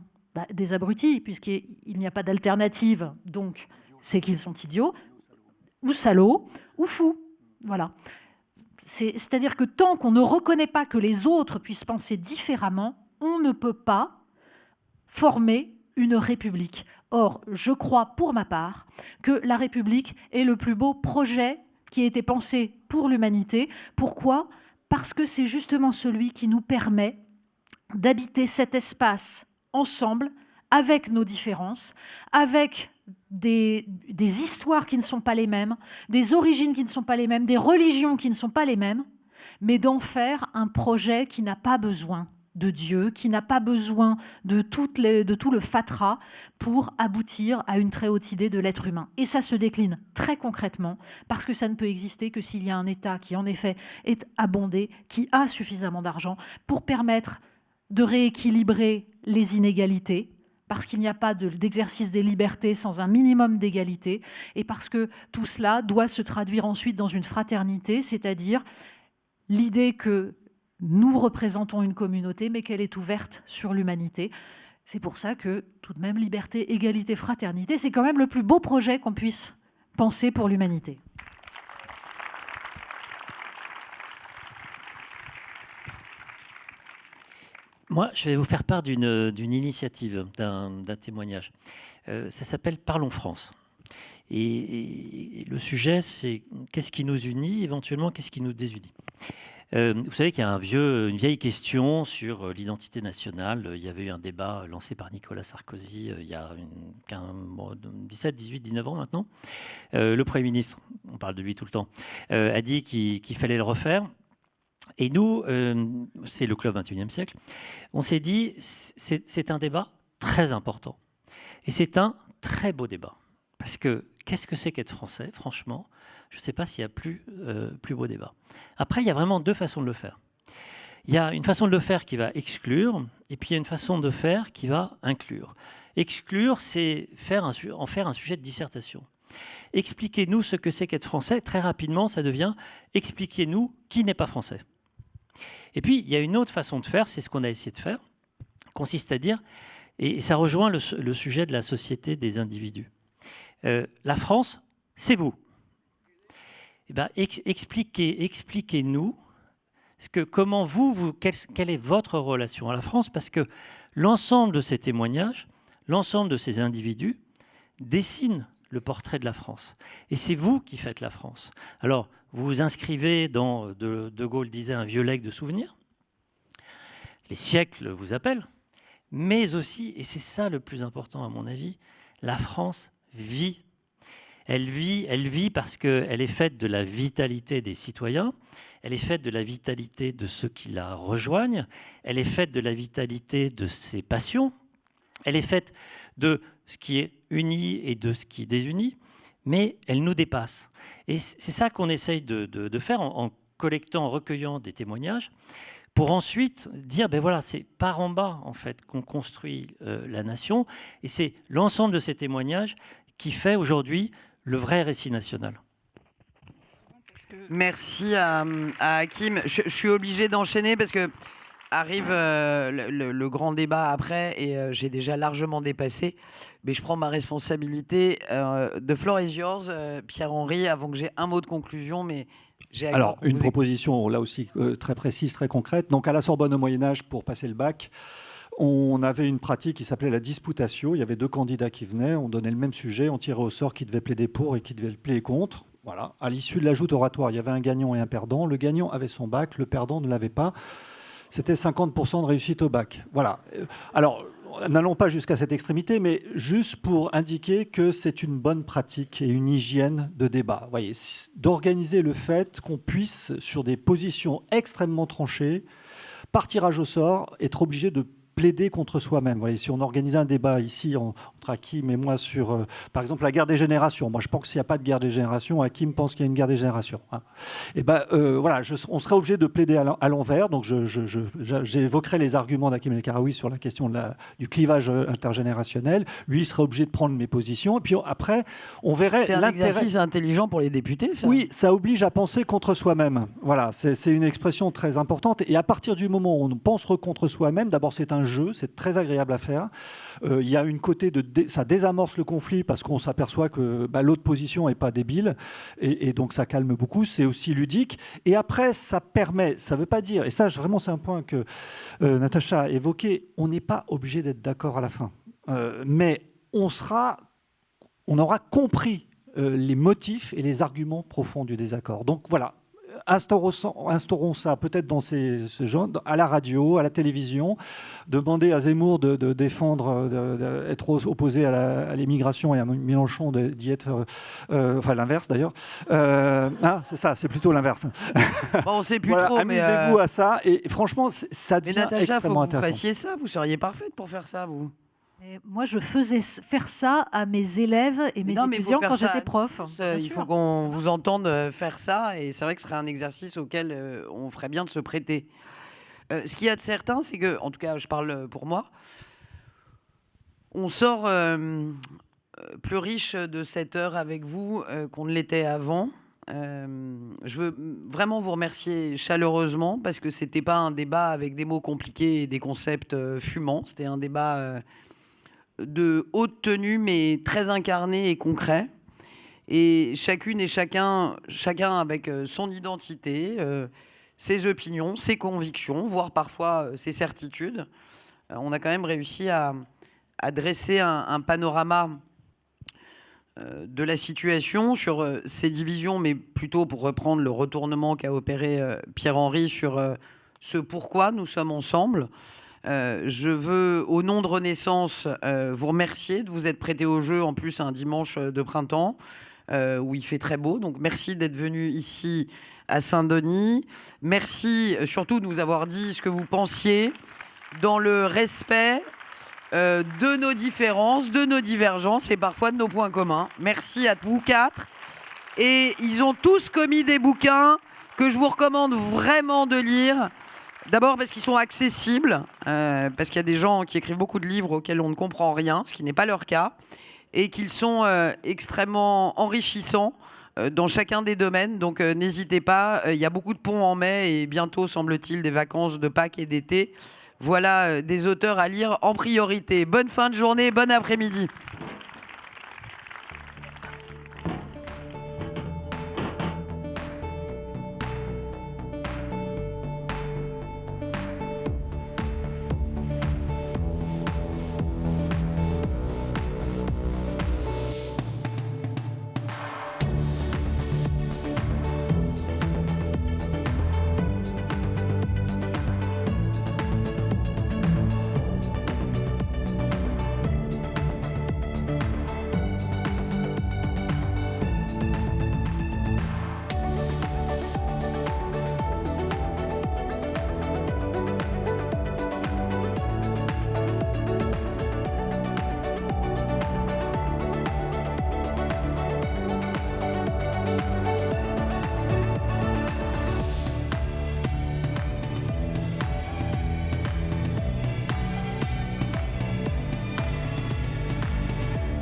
des abrutis, puisqu'il n'y a pas d'alternative, donc c'est qu'ils sont idiots, ou salauds, ou fous. Voilà. C'est-à-dire que tant qu'on ne reconnaît pas que les autres puissent penser différemment, on ne peut pas former une république. Or, je crois pour ma part que la République est le plus beau projet qui a été pensé pour l'humanité. Pourquoi ? Parce que c'est justement celui qui nous permet d'habiter cet espace ensemble, avec nos différences, avec des histoires qui ne sont pas les mêmes, des origines qui ne sont pas les mêmes, des religions qui ne sont pas les mêmes, mais d'en faire un projet qui n'a pas besoin de Dieu, qui n'a pas besoin de tout le fatras pour aboutir à une très haute idée de l'être humain. Et ça se décline très concrètement, parce que ça ne peut exister que s'il y a un État qui, en effet, est abondé, qui a suffisamment d'argent pour permettre de rééquilibrer les inégalités, parce qu'il n'y a pas d'exercice des libertés sans un minimum d'égalité, et parce que tout cela doit se traduire ensuite dans une fraternité, c'est-à-dire l'idée que nous représentons une communauté, mais qu'elle est ouverte sur l'humanité. C'est pour ça que, tout de même, liberté, égalité, fraternité, c'est quand même le plus beau projet qu'on puisse penser pour l'humanité. Moi, je vais vous faire part d'une initiative, d'un témoignage. Ça s'appelle Parlons France. Et le sujet, c'est qu'est-ce qui nous unit, éventuellement, qu'est-ce qui nous désunit. Vous savez qu'il y a une vieille question sur l'identité nationale. Il y avait eu un débat lancé par Nicolas Sarkozy il y a 17, 18, 19 ans maintenant. Le Premier ministre, on parle de lui tout le temps, a dit qu'il fallait le refaire. Et nous, c'est le Club 21e siècle, on s'est dit c'est un débat très important. Et c'est un très beau débat. Parce que qu'est-ce que c'est qu'être français, franchement ? Je ne sais pas s'il y a plus beau débat. Après, il y a vraiment deux façons de le faire. Il y a une façon de le faire qui va exclure, et puis il y a une façon de faire qui va inclure. Exclure, c'est en faire un sujet de dissertation. Expliquez-nous ce que c'est qu'être français. Très rapidement, ça devient expliquez-nous qui n'est pas français. Et puis, il y a une autre façon de faire, c'est ce qu'on a essayé de faire, consiste à dire, et ça rejoint le sujet de la société des individus. La France, c'est vous. Eh ben, expliquez-nous comment quelle est votre relation à la France, parce que l'ensemble de ces témoignages, l'ensemble de ces individus dessinent le portrait de la France. Et c'est vous qui faites la France. Alors, vous vous inscrivez dans, De Gaulle disait, un vieux legs de souvenirs. Les siècles vous appellent, mais aussi, et c'est ça le plus important à mon avis, la France vit. Elle vit parce qu'elle est faite de la vitalité des citoyens, elle est faite de la vitalité de ceux qui la rejoignent, elle est faite de la vitalité de ses passions, elle est faite de ce qui est uni et de ce qui désunit, mais elle nous dépasse. Et c'est ça qu'on essaye de faire en collectant, en recueillant des témoignages, pour ensuite dire, ben voilà, c'est par en bas, en fait, qu'on construit la nation, et c'est l'ensemble de ces témoignages qui fait aujourd'hui le vrai récit national. Merci à Hakim. Je suis obligé d'enchaîner parce que arrive le grand débat après et j'ai déjà largement dépassé. Mais je prends ma responsabilité. The floor is yours, Pierre-Henri, avant que j'ai un mot de conclusion. Mais alors, une proposition, là aussi, très précise, très concrète. Donc, à la Sorbonne au Moyen-Âge, pour passer le bac, on avait une pratique qui s'appelait la disputatio. Il y avait deux candidats qui venaient, on donnait le même sujet, on tirait au sort qui devait plaider pour et qui devait plaider contre. Voilà. À l'issue de la joute oratoire, il y avait un gagnant et un perdant. Le gagnant avait son bac, le perdant ne l'avait pas. C'était 50% de réussite au bac. Voilà. Alors, n'allons pas jusqu'à cette extrémité, mais juste pour indiquer que c'est une bonne pratique et une hygiène de débat. Vous voyez, d'organiser le fait qu'on puisse, sur des positions extrêmement tranchées, par tirage au sort, être obligé de plaider contre soi-même. Vous voyez, si on organisait un débat ici entre Hakim et moi sur, par exemple, la guerre des générations. Moi, je pense qu'il n'y a pas de guerre des générations. Hakim pense qu'il y a une guerre des générations. Hein. Et ben, voilà, on serait obligé de plaider à l'envers. Donc, j'évoquerai les arguments d'Hakim El Karaoui sur la question du clivage intergénérationnel. Lui, il serait obligé de prendre mes positions. Et puis après, on verrait l'intérêt. C'est un exercice intelligent pour les députés, ça. Oui, ça oblige à penser contre soi-même. Voilà, c'est une expression très importante. Et à partir du moment où on pense contre soi-même, d'abord, c'est un jeu, c'est très agréable à faire. Il y a une côté ça désamorce le conflit parce qu'on s'aperçoit que l'autre position n'est pas débile et donc ça calme beaucoup. C'est aussi ludique. Et après, ça permet, ça ne veut pas dire, et ça vraiment c'est un point que Natacha a évoqué, on n'est pas obligé d'être d'accord à la fin. Mais on aura compris les motifs et les arguments profonds du désaccord. Donc voilà. instaurons ça peut-être dans ce genre, à la radio, à la télévision, demander à Zemmour de défendre, d'être opposé à l'immigration et à Mélenchon d'y être, enfin l'inverse d'ailleurs. C'est ça, c'est plutôt l'inverse. Bon, on ne sait plus voilà, trop, mais... amusez-vous à ça, et franchement, ça devient Natacha, extrêmement intéressant. faut que vous fassiez ça, vous seriez parfaite pour faire ça, vous. Et moi, je faisais faire ça à mes élèves et mes étudiants quand j'étais prof. Il faut qu'on vous entende faire ça, et c'est vrai que ce serait un exercice auquel on ferait bien de se prêter. Ce qu'il y a de certain, c'est que, en tout cas, je parle pour moi, on sort plus riche de cette heure avec vous qu'on ne l'était avant. Je veux vraiment vous remercier chaleureusement, parce que c'était pas un débat avec des mots compliqués et des concepts fumants. C'était un débat de haute tenue, mais très incarné et concret. Et chacune et chacun avec son identité, ses opinions, ses convictions, voire parfois ses certitudes. On a quand même réussi à dresser un panorama de la situation sur ces divisions, mais plutôt pour reprendre le retournement qu'a opéré Pierre-Henri sur ce pourquoi nous sommes ensemble. Je veux, au nom de Renaissance, vous remercier de vous être prêté au jeu, en plus un dimanche de printemps, où il fait très beau. Donc merci d'être venu ici à Saint-Denis. Merci surtout de nous avoir dit ce que vous pensiez, dans le respect de nos différences, de nos divergences et parfois de nos points communs. Merci à vous quatre. Et ils ont tous commis des bouquins que je vous recommande vraiment de lire. D'abord parce qu'ils sont accessibles, parce qu'il y a des gens qui écrivent beaucoup de livres auxquels on ne comprend rien, ce qui n'est pas leur cas, et qu'ils sont extrêmement enrichissants dans chacun des domaines. Donc n'hésitez pas, il y a beaucoup de ponts en mai et bientôt, semble-t-il, des vacances de Pâques et d'été. Voilà des auteurs à lire en priorité. Bonne fin de journée, bon après-midi.